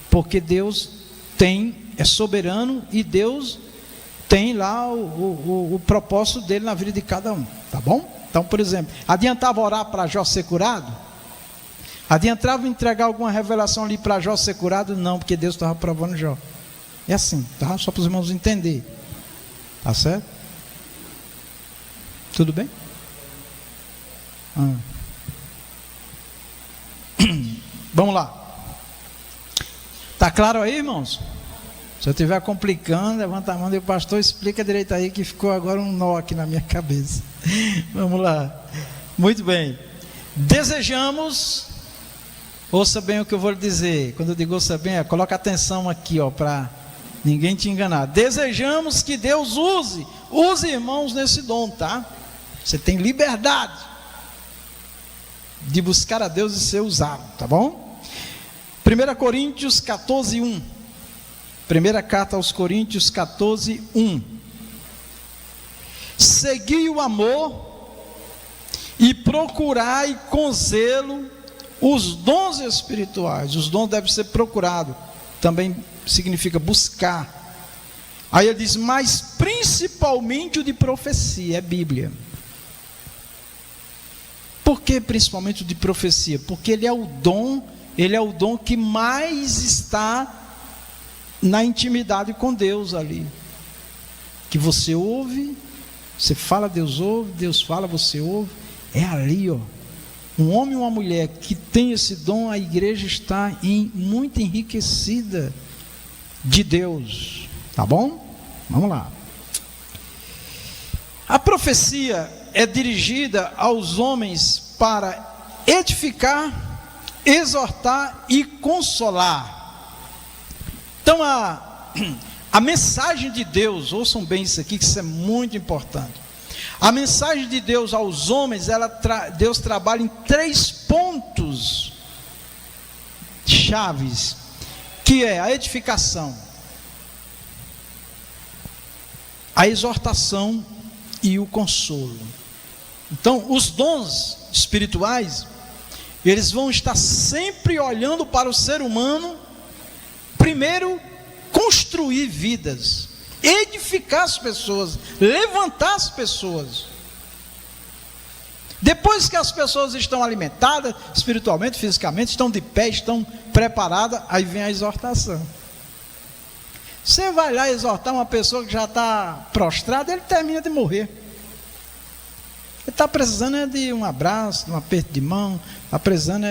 Porque Deus é soberano e Deus tem lá o propósito dele na vida de cada um, tá bom? Então, por exemplo, adiantava orar para Jó ser curado? Adiantava entregar alguma revelação ali para Jó ser curado? Não, porque Deus estava provando Jó. É assim, tá? Só para os irmãos entenderem, tá certo? Tudo bem? Vamos lá. Tá claro aí, irmãos? Se eu estiver complicando, levanta a mão e o pastor explica direito aí, que ficou agora um nó aqui na minha cabeça. Vamos lá. Muito bem. Desejamos, ouça bem o que eu vou lhe dizer. Quando eu digo ouça bem, coloca atenção aqui, para ninguém te enganar. Desejamos que Deus use os irmãos nesse dom, tá? Você tem liberdade de buscar a Deus e ser usado, tá bom? 1 Coríntios 14, 1. Primeira carta aos Coríntios 14, 1. Segui o amor e procurai com zelo os dons espirituais. Os dons devem ser procurados, também significa buscar. Aí ele diz: mas principalmente o de profecia, é Bíblia. Por que principalmente o de profecia? Porque ele é o dom que mais está na intimidade com Deus ali, que você ouve, você fala, Deus ouve, Deus fala, você ouve, é ali, um homem e uma mulher que tem esse dom, a igreja está muito enriquecida de Deus, tá bom? Vamos lá. A profecia é dirigida aos homens para edificar, exortar e consolar. Então a mensagem de Deus, ouçam bem isso aqui, que isso é muito importante. A mensagem de Deus aos homens, Deus trabalha em 3 pontos chaves, que é a edificação, a exortação e o consolo. Então, os dons espirituais, eles vão estar sempre olhando para o ser humano. Primeiro, construir vidas, edificar as pessoas, levantar as pessoas. Depois que as pessoas estão alimentadas espiritualmente, fisicamente, estão de pé, estão preparadas, aí vem a exortação. Você vai lá exortar uma pessoa que já está prostrada, ele termina de morrer. Ele está precisando de um abraço, de um aperto de mão, está precisando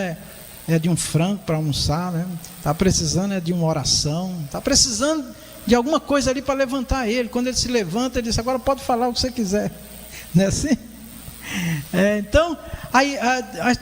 de um frango para almoçar, né? Está precisando de uma oração, está precisando de alguma coisa ali para levantar ele. Quando ele se levanta, ele diz: agora pode falar o que você quiser, não é assim? Então, aí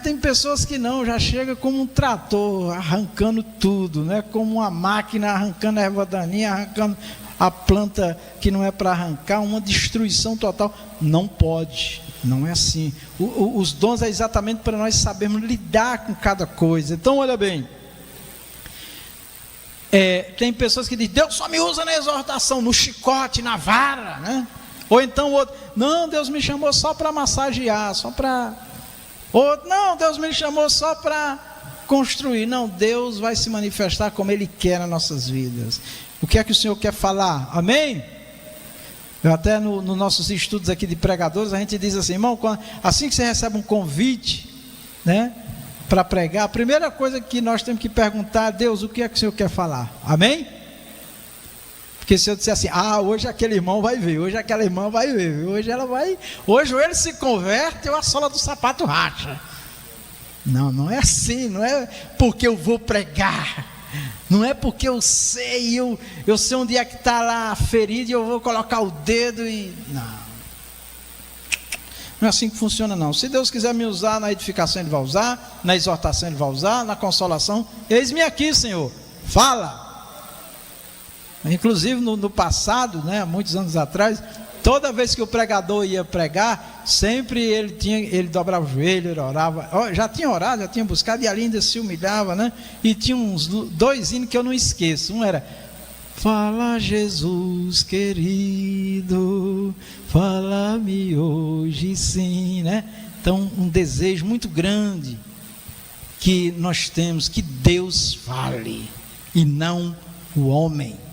tem pessoas que não, já chega como um trator, arrancando tudo, né? Como uma máquina arrancando a erva daninha, arrancando a planta que não é para arrancar, uma destruição total. Não pode, não é assim. Os dons é exatamente para nós sabermos lidar com cada coisa. Então, olha bem, Tem pessoas que dizem, Deus só me usa na exortação, no chicote, na vara, né? Ou então o outro, não, Deus me chamou só para massagear, só para... Outro, não, Deus me chamou só para construir. Não, Deus vai se manifestar como Ele quer nas nossas vidas. O que é que o Senhor quer falar? Amém? Eu até nos nossos estudos aqui de pregadores, a gente diz assim, irmão, assim que você recebe um convite, né, para pregar, a primeira coisa que nós temos que perguntar, Deus, o que é que o Senhor quer falar? Amém? Porque se eu disser assim, hoje aquele irmão vai ver, hoje aquela irmã vai ver, hoje ela vai, hoje ou ele se converte ou a sola do sapato racha. Não, não é assim, não é porque eu vou pregar, não é porque eu sei, eu sei onde é que está lá a ferida e eu vou colocar o dedo e... Não é assim que funciona não. Se Deus quiser me usar na edificação, Ele vai usar, na exortação Ele vai usar, na consolação, eis-me aqui, Senhor, fala. Inclusive no passado, né, muitos anos atrás, toda vez que o pregador ia pregar, sempre ele dobrava o joelho, ele orava, já tinha orado, já tinha buscado, e ali ainda se humilhava, né? E tinha uns 2 hinos que eu não esqueço. Um era, fala Jesus querido, fala-me hoje sim, né? Então um desejo muito grande que nós temos, que Deus fale, e não o homem.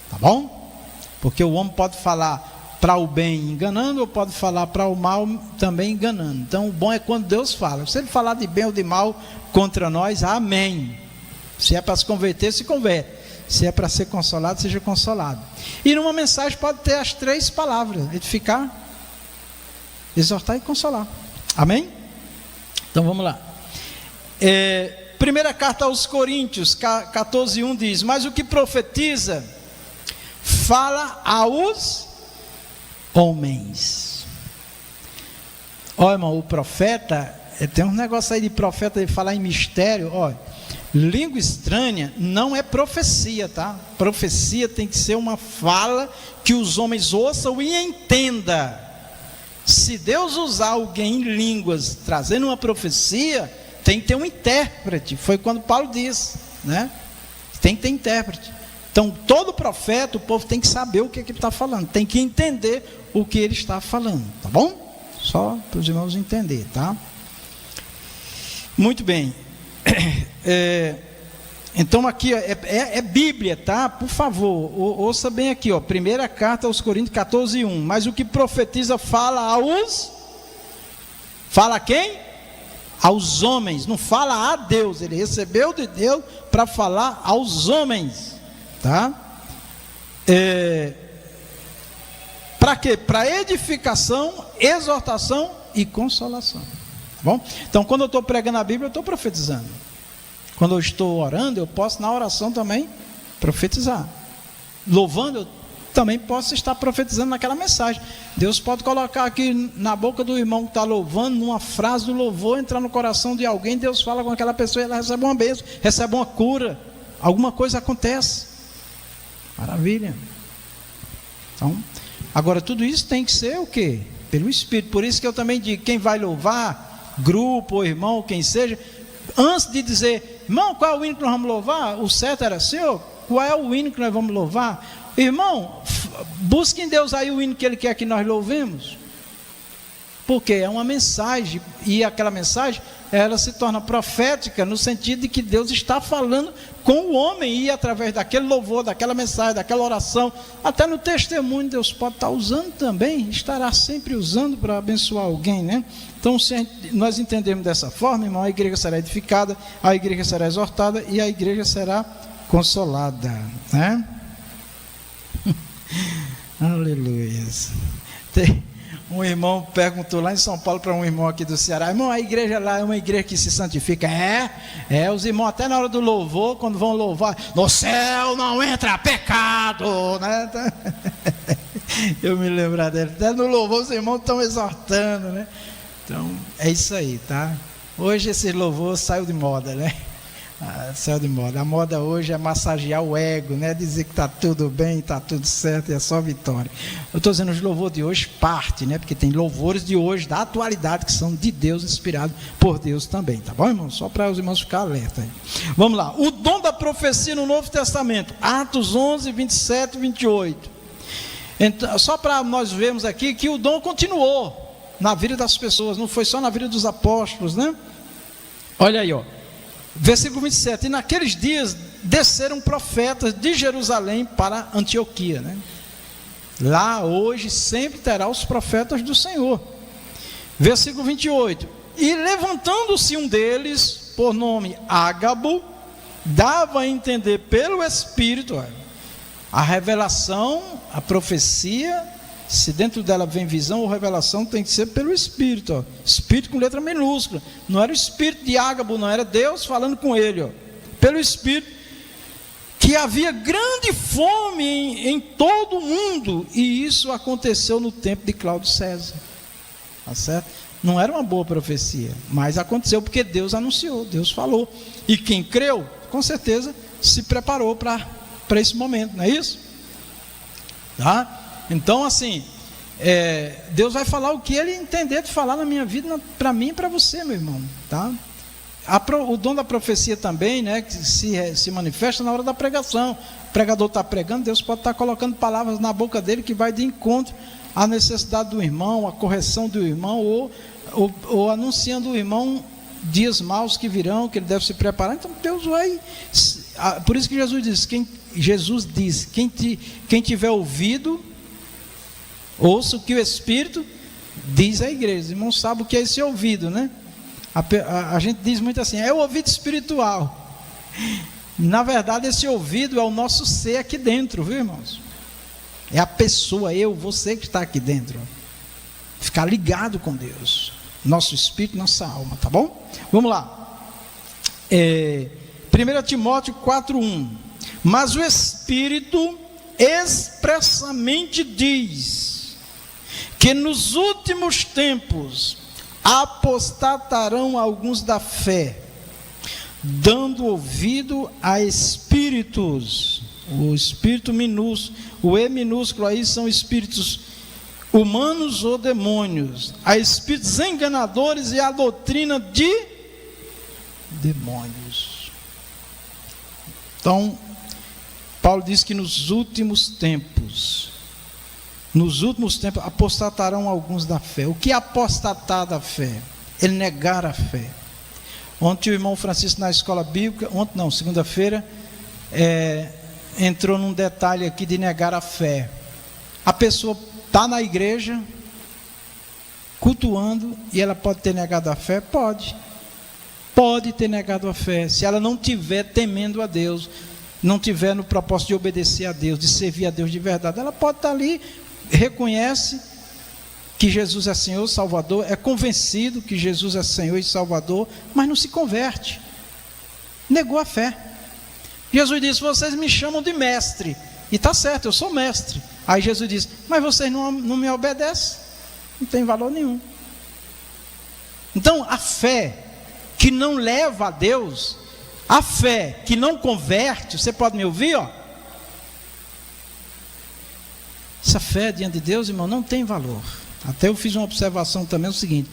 Tá bom? Porque o homem pode falar para o bem enganando, ou pode falar para o mal também enganando. Então o bom é quando Deus fala. Se Ele falar de bem ou de mal contra nós, amém. Se é para se converter, se converte. Se é para ser consolado, seja consolado. E numa mensagem pode ter as 3 palavras: edificar, exortar e consolar. Amém? Então vamos lá. Primeira carta aos Coríntios 14:1 diz, mas o que profetiza fala aos homens. Irmão, o profeta, tem um negócio aí de profeta de falar em mistério. Língua estranha não é profecia, tá? Profecia tem que ser uma fala que os homens ouçam e entendam. Se Deus usar alguém em línguas trazendo uma profecia, tem que ter um intérprete. Foi quando Paulo disse, né? Tem que ter intérprete. Então, todo profeta, o povo tem que saber o que ele está falando, tem que entender o que ele está falando, tá bom? Só para os irmãos entenderem, tá? Muito bem. Então, aqui é Bíblia, tá? Por favor, ouça bem aqui, primeira carta aos Coríntios 14:1. Mas o que profetiza fala a quem? Aos homens, não fala a Deus, ele recebeu de Deus para falar aos homens. Tá? Para quê? Para edificação, exortação e consolação. Tá bom? Então, quando eu estou pregando a Bíblia, eu estou profetizando. Quando eu estou orando, eu posso na oração também profetizar. Louvando, eu também posso estar profetizando naquela mensagem. Deus pode colocar aqui na boca do irmão que está louvando, numa frase do louvor, entrar no coração de alguém, Deus fala com aquela pessoa e ela recebe uma bênção, recebe uma cura, alguma coisa acontece. Maravilha. Então, agora tudo isso tem que ser o quê? Pelo Espírito. Por isso que eu também digo, quem vai louvar, grupo ou irmão, quem seja, antes de dizer, irmão, qual é o hino que nós vamos louvar? O certo era, Senhor, qual é o hino que nós vamos louvar? Irmão, busque em Deus aí o hino que Ele quer que nós louvemos. Porque é uma mensagem, e aquela mensagem, ela se torna profética no sentido de que Deus está falando com o homem, e através daquele louvor, daquela mensagem, daquela oração, até no testemunho Deus pode estar usando também, estará sempre usando para abençoar alguém, né? Então, se nós entendemos dessa forma, irmão, a igreja será edificada, a igreja será exortada e a igreja será consolada, né? Aleluia. Um irmão perguntou lá em São Paulo para um irmão aqui do Ceará, irmão, a igreja lá é uma igreja que se santifica? Os irmãos até na hora do louvor, quando vão louvar, no céu não entra pecado, né? Eu me lembro dele, até no louvor os irmãos estão exortando, né? Então, é isso aí, tá? Hoje esse louvor saiu de moda, né? Céu de moda. A moda hoje é massagear o ego, né? Dizer que está tudo bem, está tudo certo e é só vitória. Eu estou dizendo os louvores de hoje, parte, né? Porque tem louvores de hoje, da atualidade, que são de Deus, inspirados por Deus também, tá bom, irmão? Só para os irmãos ficarem alerta aí. Vamos lá. O dom da profecia no Novo Testamento, Atos 11, 27 e 28. Então, só para nós vermos aqui que o dom continuou na vida das pessoas, não foi só na vida dos apóstolos, né? Olha aí, ó. Versículo 27, e naqueles dias desceram profetas de Jerusalém para Antioquia, né? Lá hoje sempre terá os profetas do Senhor. Versículo 28, e levantando-se um deles, por nome Ágabo, dava a entender pelo Espírito, a revelação, a profecia, se dentro dela vem visão ou revelação, tem que ser pelo Espírito, ó. Espírito com letra minúscula, não era o Espírito de Ágabo, não era Deus falando com ele, ó. Pelo Espírito, que havia grande fome em todo o mundo, e isso aconteceu no tempo de Cláudio César, tá certo? Não era uma boa profecia, mas aconteceu porque Deus anunciou, Deus falou, e quem creu, com certeza, se preparou para esse momento, não é isso? Tá? Então, assim, Deus vai falar o que Ele entender de falar na minha vida, para mim e para você, meu irmão, tá? O dom da profecia também, né, que se manifesta na hora da pregação. O pregador está pregando, Deus pode estar colocando palavras na boca dele que vai de encontro à necessidade do irmão, à correção do irmão, ou anunciando o irmão dias maus que virão, que ele deve se preparar. Então Deus vai, por isso que Jesus diz, quem tiver ouvido, ouça o que o Espírito diz à igreja. Os irmãos sabem o que é esse ouvido, né? A gente diz muito assim, é o ouvido espiritual. Na verdade, esse ouvido é o nosso ser aqui dentro, viu, irmãos? É a pessoa, você que está aqui dentro. Ficar ligado com Deus. Nosso espírito, nossa alma, tá bom? Vamos lá. 1 Timóteo 4:1. Mas o Espírito expressamente diz que nos últimos tempos apostatarão alguns da fé, dando ouvido a espíritos. O espírito minúsculo, o E minúsculo aí são espíritos humanos ou demônios, a espíritos enganadores e a doutrina de demônios. Então, Paulo diz que nos últimos tempos apostatarão alguns da fé. O que é apostatar da fé? Ele negar a fé. Ontem o irmão Francisco na escola bíblica, segunda-feira, entrou num detalhe aqui de negar a fé. A pessoa está na igreja, cultuando, e ela pode ter negado a fé? Pode ter negado a fé, se ela não tiver temendo a Deus, não tiver no propósito de obedecer a Deus, de servir a Deus de verdade. Ela pode estar ali, reconhece que Jesus é Senhor, Salvador, é convencido que Jesus é Senhor e Salvador, mas não se converte, negou a fé. Jesus disse, vocês me chamam de mestre, e está certo, eu sou mestre. Aí Jesus disse, mas vocês não me obedecem, não tem valor nenhum. Então a fé que não leva a Deus, a fé que não converte, você pode me ouvir, ó? Essa fé diante de Deus, irmão, não tem valor. Até eu fiz uma observação também, o seguinte,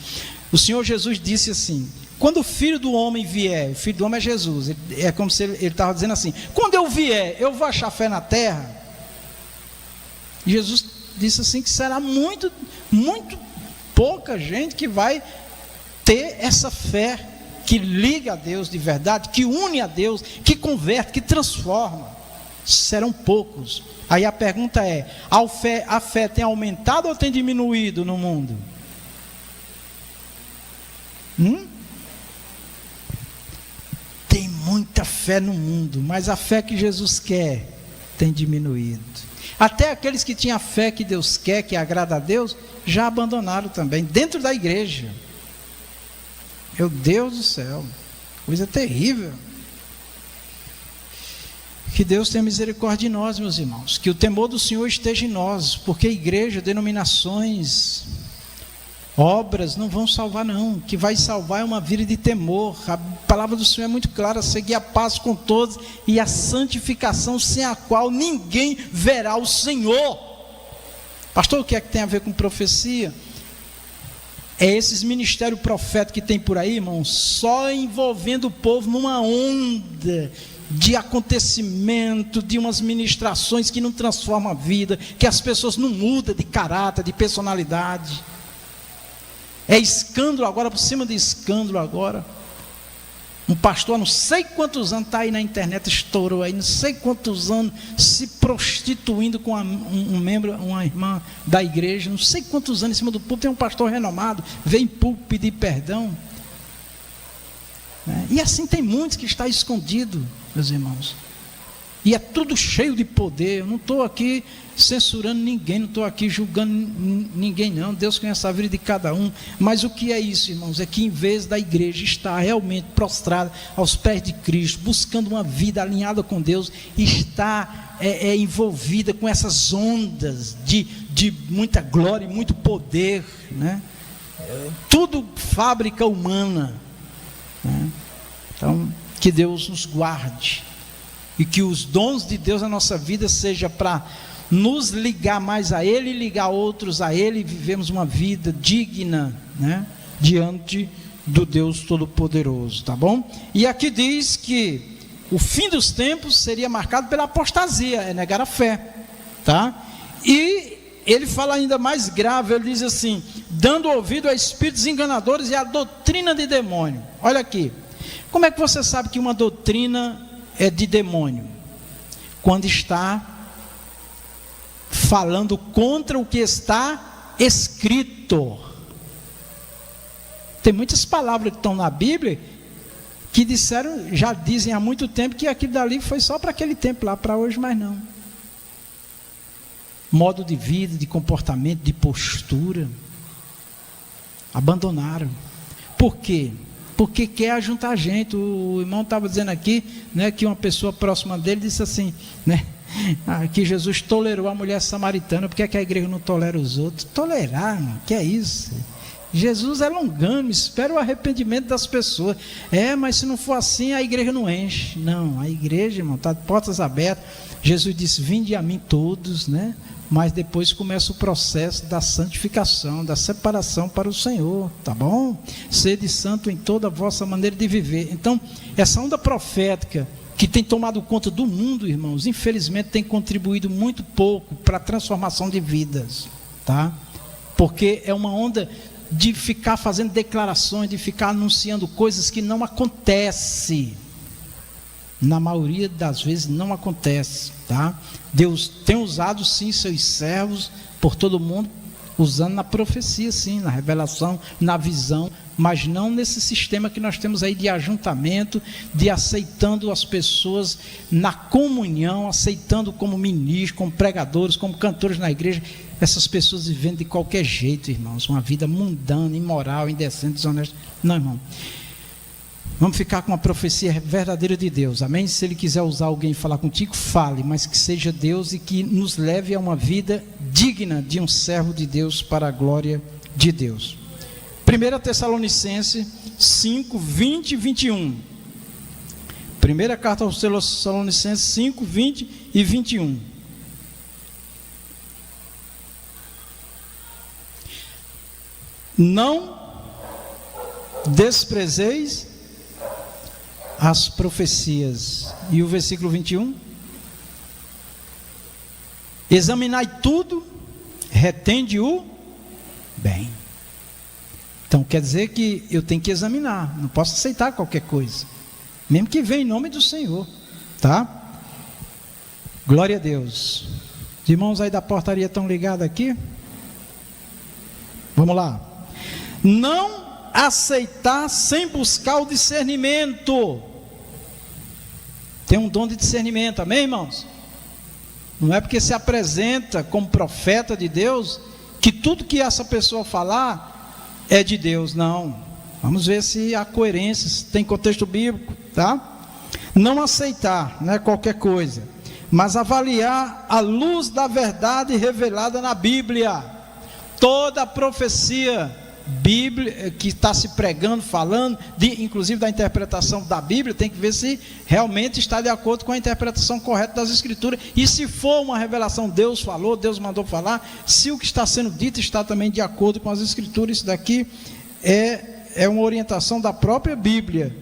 o Senhor Jesus disse assim, quando o Filho do Homem vier, o Filho do Homem é Jesus, é como se ele estava dizendo assim, quando eu vier, eu vou achar fé na terra? Jesus disse assim, que será muito, muito pouca gente que vai ter essa fé, que liga a Deus de verdade, que une a Deus, que converte, que transforma. Serão poucos. Aí a pergunta é, a fé tem aumentado ou tem diminuído no mundo? Tem muita fé no mundo, mas a fé que Jesus quer tem diminuído. Até aqueles que tinham a fé que Deus quer, que agrada a Deus, já abandonaram também, dentro da igreja. Meu Deus do céu, coisa terrível. Que Deus tenha misericórdia de nós, meus irmãos, que o temor do Senhor esteja em nós, porque a igreja, denominações, obras não vão salvar não, o que vai salvar é uma vida de temor. A palavra do Senhor é muito clara: seguir a paz com todos e a santificação, sem a qual ninguém verá o Senhor. Pastor, o que é que tem a ver com profecia? É esses ministérios proféticos que tem por aí, irmão, só envolvendo o povo numa onda de acontecimento, de umas ministrações que não transformam a vida, que as pessoas não mudam de caráter, de personalidade. É escândalo agora, por cima de escândalo agora. Um pastor há não sei quantos anos, está aí na internet, estourou aí, não sei quantos anos, se prostituindo com um membro, uma irmã da igreja, não sei quantos anos em cima do púlpito. Tem um pastor renomado, vem em púlpito pedir perdão. E assim tem muitos que estão escondidos, meus irmãos. E é tudo cheio de poder. Eu não estou aqui censurando ninguém, não estou aqui julgando ninguém não. Deus conhece a vida de cada um. Mas o que é isso, irmãos? É que em vez da igreja estar realmente prostrada aos pés de Cristo, buscando uma vida alinhada com Deus, está envolvida com essas ondas de muita glória e muito poder, né? Tudo fábrica humana, né? Então, que Deus nos guarde. E que os dons de Deus na nossa vida seja para nos ligar mais a Ele, ligar outros a Ele, e vivemos uma vida digna, né, diante do Deus Todo-Poderoso, tá bom? E aqui diz que o fim dos tempos seria marcado pela apostasia, é negar a fé, tá? E ele fala ainda mais grave, ele diz assim: dando ouvido a espíritos enganadores e a doutrina de demônio. Olha aqui, como é que você sabe que uma doutrina é de demônio? Quando está falando contra o que está escrito. Tem muitas palavras que estão na Bíblia que já dizem há muito tempo que aquilo dali foi só para aquele tempo lá, para hoje mais não. Modo de vida, de comportamento, de postura, abandonaram. Por quê? Porque quer ajuntar gente. O irmão estava dizendo aqui, né, que uma pessoa próxima dele disse assim, né, que Jesus tolerou a mulher samaritana. Por que a igreja não tolera os outros? Tolerar, irmão, que é isso? Jesus é longânimo, espera o arrependimento das pessoas. Mas se não for assim, a igreja não enche. Não, a igreja, irmão, está de portas abertas. Jesus disse: vinde a mim todos, né? Mas depois começa o processo da santificação, da separação para o Senhor, tá bom? Sede santo em toda a vossa maneira de viver. Então, essa onda profética que tem tomado conta do mundo, irmãos, infelizmente tem contribuído muito pouco para a transformação de vidas, tá? Porque é uma onda de ficar fazendo declarações, de ficar anunciando coisas que não acontecem. Na maioria das vezes não acontece, tá? Deus tem usado sim seus servos por todo mundo, usando na profecia sim, na revelação, na visão, mas não nesse sistema que nós temos aí de ajuntamento, de aceitando as pessoas na comunhão, aceitando como ministros, como pregadores, como cantores na igreja, essas pessoas vivendo de qualquer jeito, irmãos, uma vida mundana, imoral, indecente, desonesta. Não, irmão. Vamos ficar com a profecia verdadeira de Deus, amém? Se Ele quiser usar alguém e falar contigo, fale, mas que seja Deus e que nos leve a uma vida digna de um servo de Deus para a glória de Deus. 1 Tessalonicenses 5, 20 e 21. Primeira carta aos Tessalonicenses 5, 20 e 21. Não desprezeis as profecias. E o versículo 21: examinai tudo, retende o bem. Então quer dizer que eu tenho que examinar, não posso aceitar qualquer coisa, mesmo que venha em nome do Senhor, tá? Glória a Deus. Os irmãos aí da portaria estão ligados aqui? Vamos lá. Não aceitar sem buscar o discernimento. Tem um dom de discernimento, amém, irmãos? Não é porque se apresenta como profeta de Deus que tudo que essa pessoa falar é de Deus, não. Vamos ver se há coerência, se tem contexto bíblico, tá? Não aceitar, não é qualquer coisa, mas avaliar à luz da verdade revelada na Bíblia. Toda a profecia Bíblia, que está se pregando, falando, inclusive da interpretação da Bíblia, tem que ver se realmente está de acordo com a interpretação correta das Escrituras, e se for uma revelação, Deus falou, Deus mandou falar, se o que está sendo dito está também de acordo com as Escrituras. Isso daqui é uma orientação da própria Bíblia.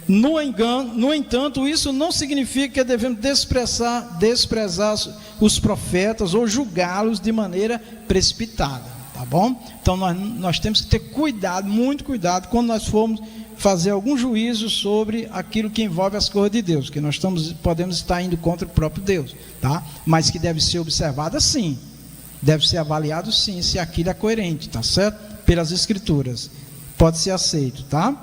No entanto, isso não significa que devemos desprezar os profetas ou julgá-los de maneira precipitada. Tá bom? Então nós temos que ter cuidado, muito cuidado, quando nós formos fazer algum juízo sobre aquilo que envolve as coisas de Deus, que nós podemos estar indo contra o próprio Deus, tá? Mas que deve ser observado sim, deve ser avaliado sim, se aquilo é coerente, tá certo? Pelas Escrituras, pode ser aceito, tá?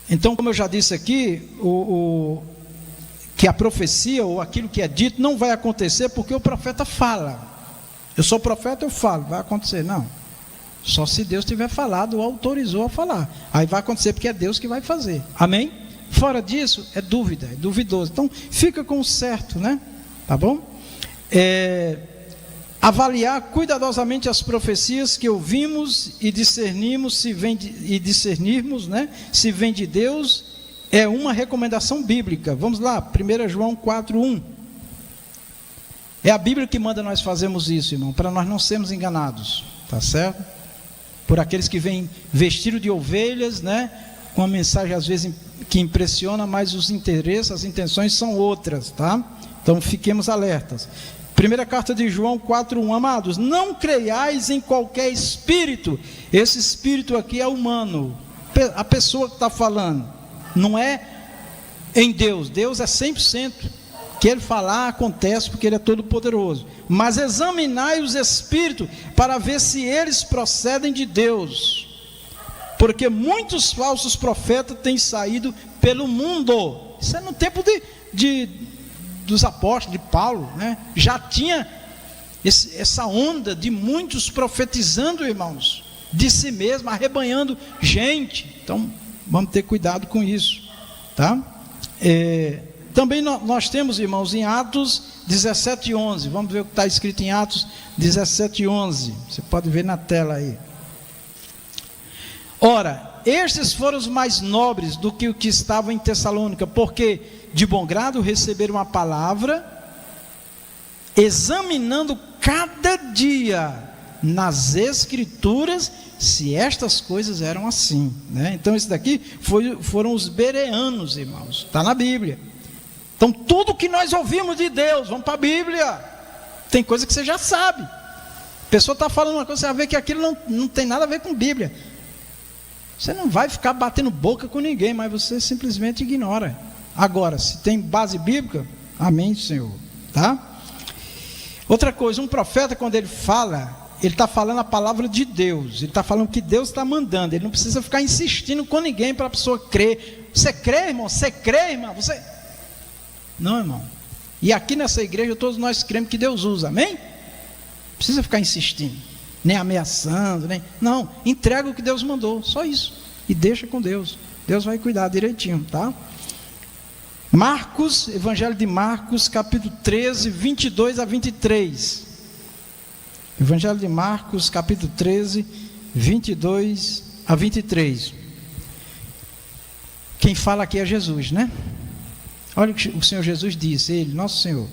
Então, como eu já disse aqui, que a profecia ou aquilo que é dito não vai acontecer porque o profeta fala. Eu sou profeta, eu falo, vai acontecer? Não. Só se Deus tiver falado ou autorizou a falar. Aí vai acontecer porque é Deus que vai fazer. Amém? Fora disso, é dúvida, é duvidoso. Então, fica com o certo, né? Tá bom? Avaliar cuidadosamente as profecias que ouvimos e discernirmos, né? Se vem de Deus, é uma recomendação bíblica. Vamos lá, 1 João 4:1. É a Bíblia que manda nós fazermos isso, irmão, para nós não sermos enganados, tá certo? Por aqueles que vêm vestidos de ovelhas, né? Com uma mensagem às vezes que impressiona, mas os interesses, as intenções são outras, tá? Então fiquemos alertas. Primeira carta de João 4:1. Amados, não creiais em qualquer espírito. Esse espírito aqui é humano, a pessoa que está falando. Não é em Deus. Deus é 100%. Que Ele falar acontece porque Ele é todo poderoso. Mas examinai os espíritos para ver se eles procedem de Deus. Porque muitos falsos profetas têm saído pelo mundo. Isso é no tempo dos apóstolos, de Paulo, né? Já tinha essa onda de muitos profetizando, irmãos, de si mesmo, arrebanhando gente. Então vamos ter cuidado com isso, tá? Também nós temos, irmãos, em Atos 17:11. Vamos ver o que está escrito em Atos 17:11. Você pode ver na tela aí. Ora, estes foram os mais nobres do que o que estavam em Tessalônica, porque de bom grado receberam a palavra, examinando cada dia nas Escrituras se estas coisas eram assim, né? Então isso daqui foram os bereanos, irmãos, está na Bíblia. Então tudo que nós ouvimos de Deus, vamos para a Bíblia. Tem coisa que você já sabe, a pessoa está falando uma coisa, você vai ver que aquilo não tem nada a ver com Bíblia. Você não vai ficar batendo boca com ninguém, mas você simplesmente ignora. Agora, se tem base bíblica, amém, Senhor, tá? Outra coisa, um profeta, quando ele fala, ele está falando a palavra de Deus, ele está falando o que Deus está mandando, ele não precisa ficar insistindo com ninguém para a pessoa crer. Você crê, irmão? Você crê, irmão? Você... Não, irmão. E aqui nessa igreja, todos nós cremos que Deus usa, amém? Não precisa ficar insistindo, nem ameaçando, nem... Não, entrega o que Deus mandou, só isso, e deixa com Deus. Deus vai cuidar direitinho, tá? Marcos, Evangelho de Marcos, capítulo 13, 22 a 23. Evangelho de Marcos, capítulo 13, 22 a 23. Quem fala aqui é Jesus, né? Olha o que o Senhor Jesus disse, Ele, nosso Senhor.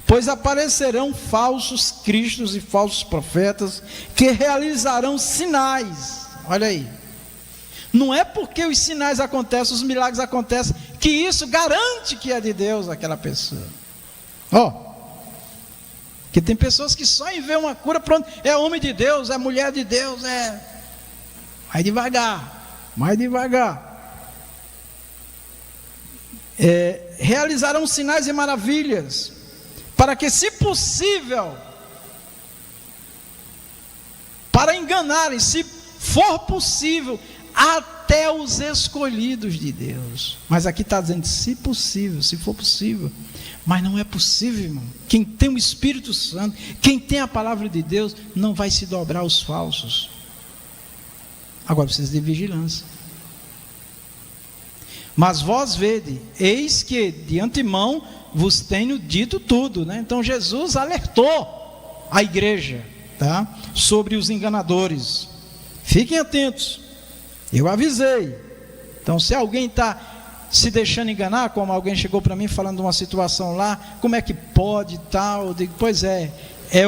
Pois aparecerão falsos cristos e falsos profetas, que realizarão sinais. Olha aí. Não é porque os sinais acontecem, os milagres acontecem, que isso garante que é de Deus aquela pessoa. Que tem pessoas que só em ver uma cura, pronto, é homem de Deus, é mulher de Deus, mais devagar, mais devagar. Realizarão sinais e maravilhas, para que, se possível, para enganarem, se for possível, até os escolhidos de Deus. Mas aqui está dizendo, se possível, se for possível. Mas não é possível, irmão. Quem tem o Espírito Santo, quem tem a palavra de Deus, não vai se dobrar aos falsos. Agora precisa de vigilância. Mas vós vede, eis que de antemão vos tenho dito tudo, né? Então Jesus alertou. à igreja, tá? Sobre os enganadores. Fiquem atentos, eu avisei. Então, se alguém está se deixando enganar, como alguém chegou para mim falando de uma situação lá, como é que pode tal? Eu digo, pois é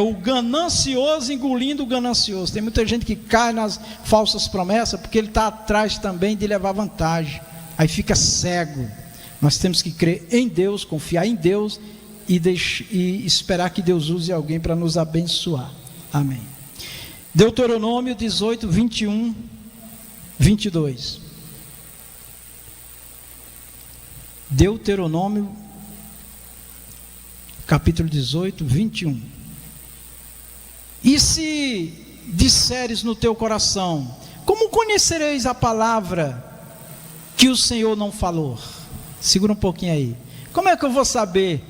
o ganancioso engolindo o ganancioso. Tem muita gente que cai nas falsas promessas, porque ele está atrás também de levar vantagem, aí fica cego. Nós temos que crer em Deus, confiar em Deus e esperar que Deus use alguém para nos abençoar. Amém. Deuteronômio 18, 21, 22. Deuteronômio, capítulo 18, 21. E se disseres no teu coração, como conhecereis a palavra que o Senhor não falou? Segura um pouquinho aí. Como é que eu vou saber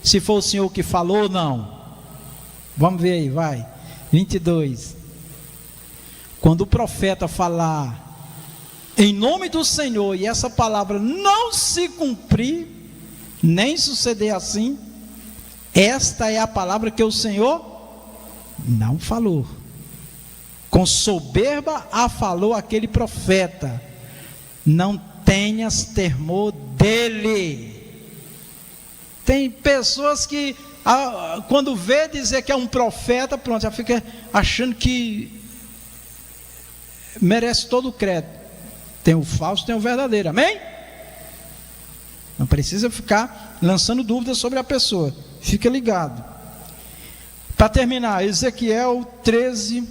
se foi o Senhor que falou ou não? Vamos ver aí, vai. 22. Quando o profeta falar em nome do Senhor e essa palavra não se cumprir, nem suceder assim, esta é a palavra que o Senhor não falou. Com soberba a falou aquele profeta. Não tenhas temor dele. Tem pessoas que quando vê dizer que é um profeta, pronto, já fica achando que merece todo o crédito. Tem o falso, tem o verdadeiro, amém? Não precisa ficar lançando dúvidas sobre a pessoa, fica ligado. Para terminar, Ezequiel 13,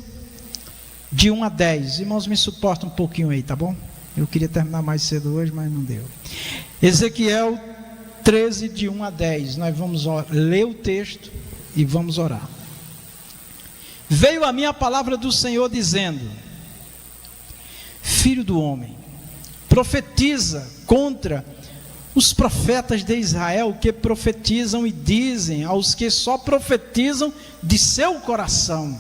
de 1 a 10. Irmãos, me suportam um pouquinho aí, tá bom? Eu queria terminar mais cedo hoje, mas não deu. Ezequiel 13, de 1 a 10. Nós vamos ler o texto e vamos orar. Veio a mim a palavra do Senhor dizendo: Filho do homem, profetiza contra os profetas de Israel que profetizam e dizem aos que só profetizam de seu coração: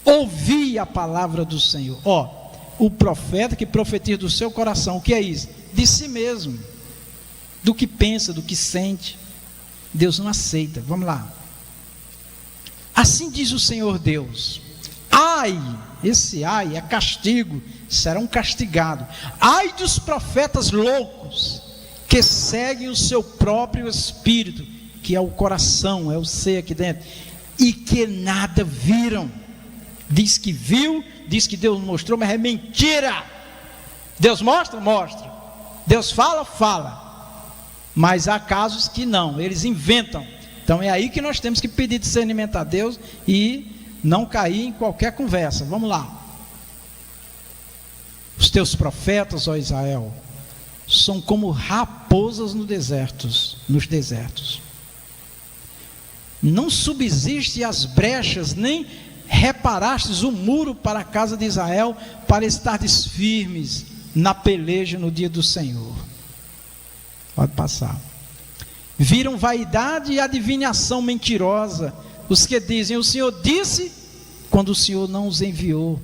ouvi a palavra do Senhor. O profeta que profetiza do seu coração, o que é isso? De si mesmo, do que pensa, do que sente. Deus não aceita. Vamos lá. Assim diz o Senhor Deus: ai, esse ai é castigo, serão castigados. Ai dos profetas loucos que seguem o seu próprio espírito, que é o coração, é o ser aqui dentro, e que nada viram. Diz que viu, diz que Deus mostrou, mas é mentira. Deus mostra? Mostra. Deus fala? Fala. Mas há casos que não, eles inventam. Então é aí que nós temos que pedir discernimento a Deus e não cair em qualquer conversa. Vamos lá. Os teus profetas, ó Israel, são como raposas nos desertos. Não subsiste as brechas, nem reparastes o muro para a casa de Israel, para estardes firmes na peleja no dia do Senhor. Pode passar. Viram vaidade e adivinhação mentirosa, os que dizem: o Senhor disse, quando o Senhor não os enviou,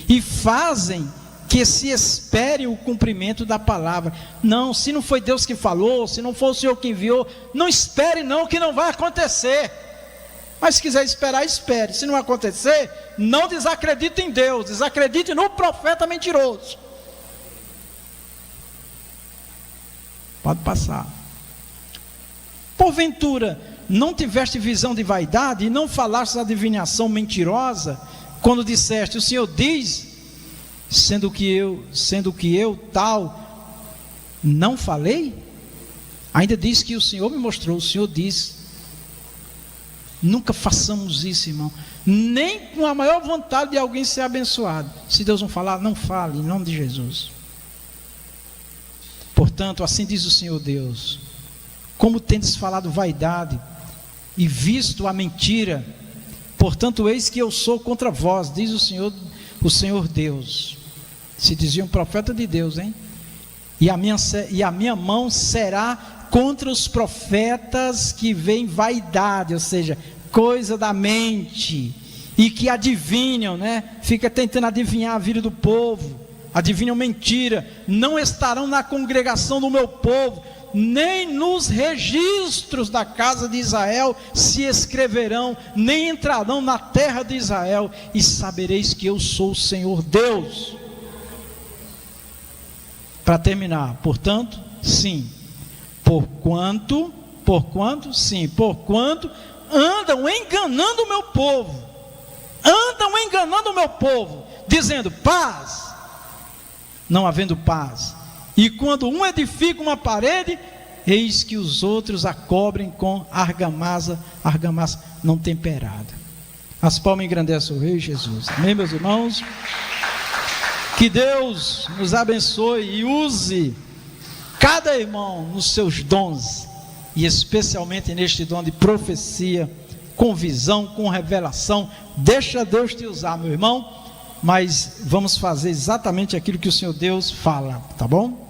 e fazem que se espere o cumprimento da palavra. Não, se não foi Deus que falou, se não foi o Senhor que enviou, não espere não, que não vai acontecer. Mas se quiser esperar, espere. Se não acontecer, não desacredite em Deus, desacredite no profeta mentiroso. Pode passar. Porventura, não tiveste visão de vaidade e não falaste adivinhação mentirosa, quando disseste: o Senhor diz, sendo que eu tal não falei? Ainda diz que o Senhor me mostrou, o Senhor disse. Nunca façamos isso, irmão, nem com a maior vontade de alguém ser abençoado. Se Deus não falar, não fale, em nome de Jesus. Portanto, assim diz o Senhor Deus: como tendes falado vaidade e visto a mentira, portanto eis que eu sou contra vós, diz o Senhor Deus. Se dizia um profeta de Deus, hein? E a minha mão será contra os profetas que veem vaidade, ou seja, coisa da mente, e que adivinham, né? Fica tentando adivinhar a vida do povo, adivinham mentira. Não estarão na congregação do meu povo, nem nos registros da casa de Israel se escreverão, nem entrarão na terra de Israel, e sabereis que eu sou o Senhor Deus. Para terminar, portanto, sim, porquanto andam enganando o meu povo, dizendo paz, não havendo paz. E quando um edifica uma parede, eis que os outros a cobrem com argamassa não temperada. As palmas engrandecem o Rei Jesus. Amém, meus irmãos? Que Deus nos abençoe e use cada irmão nos seus dons, e especialmente neste dom de profecia, com visão, com revelação. Deixa Deus te usar, meu irmão, mas vamos fazer exatamente aquilo que o Senhor Deus fala, tá bom?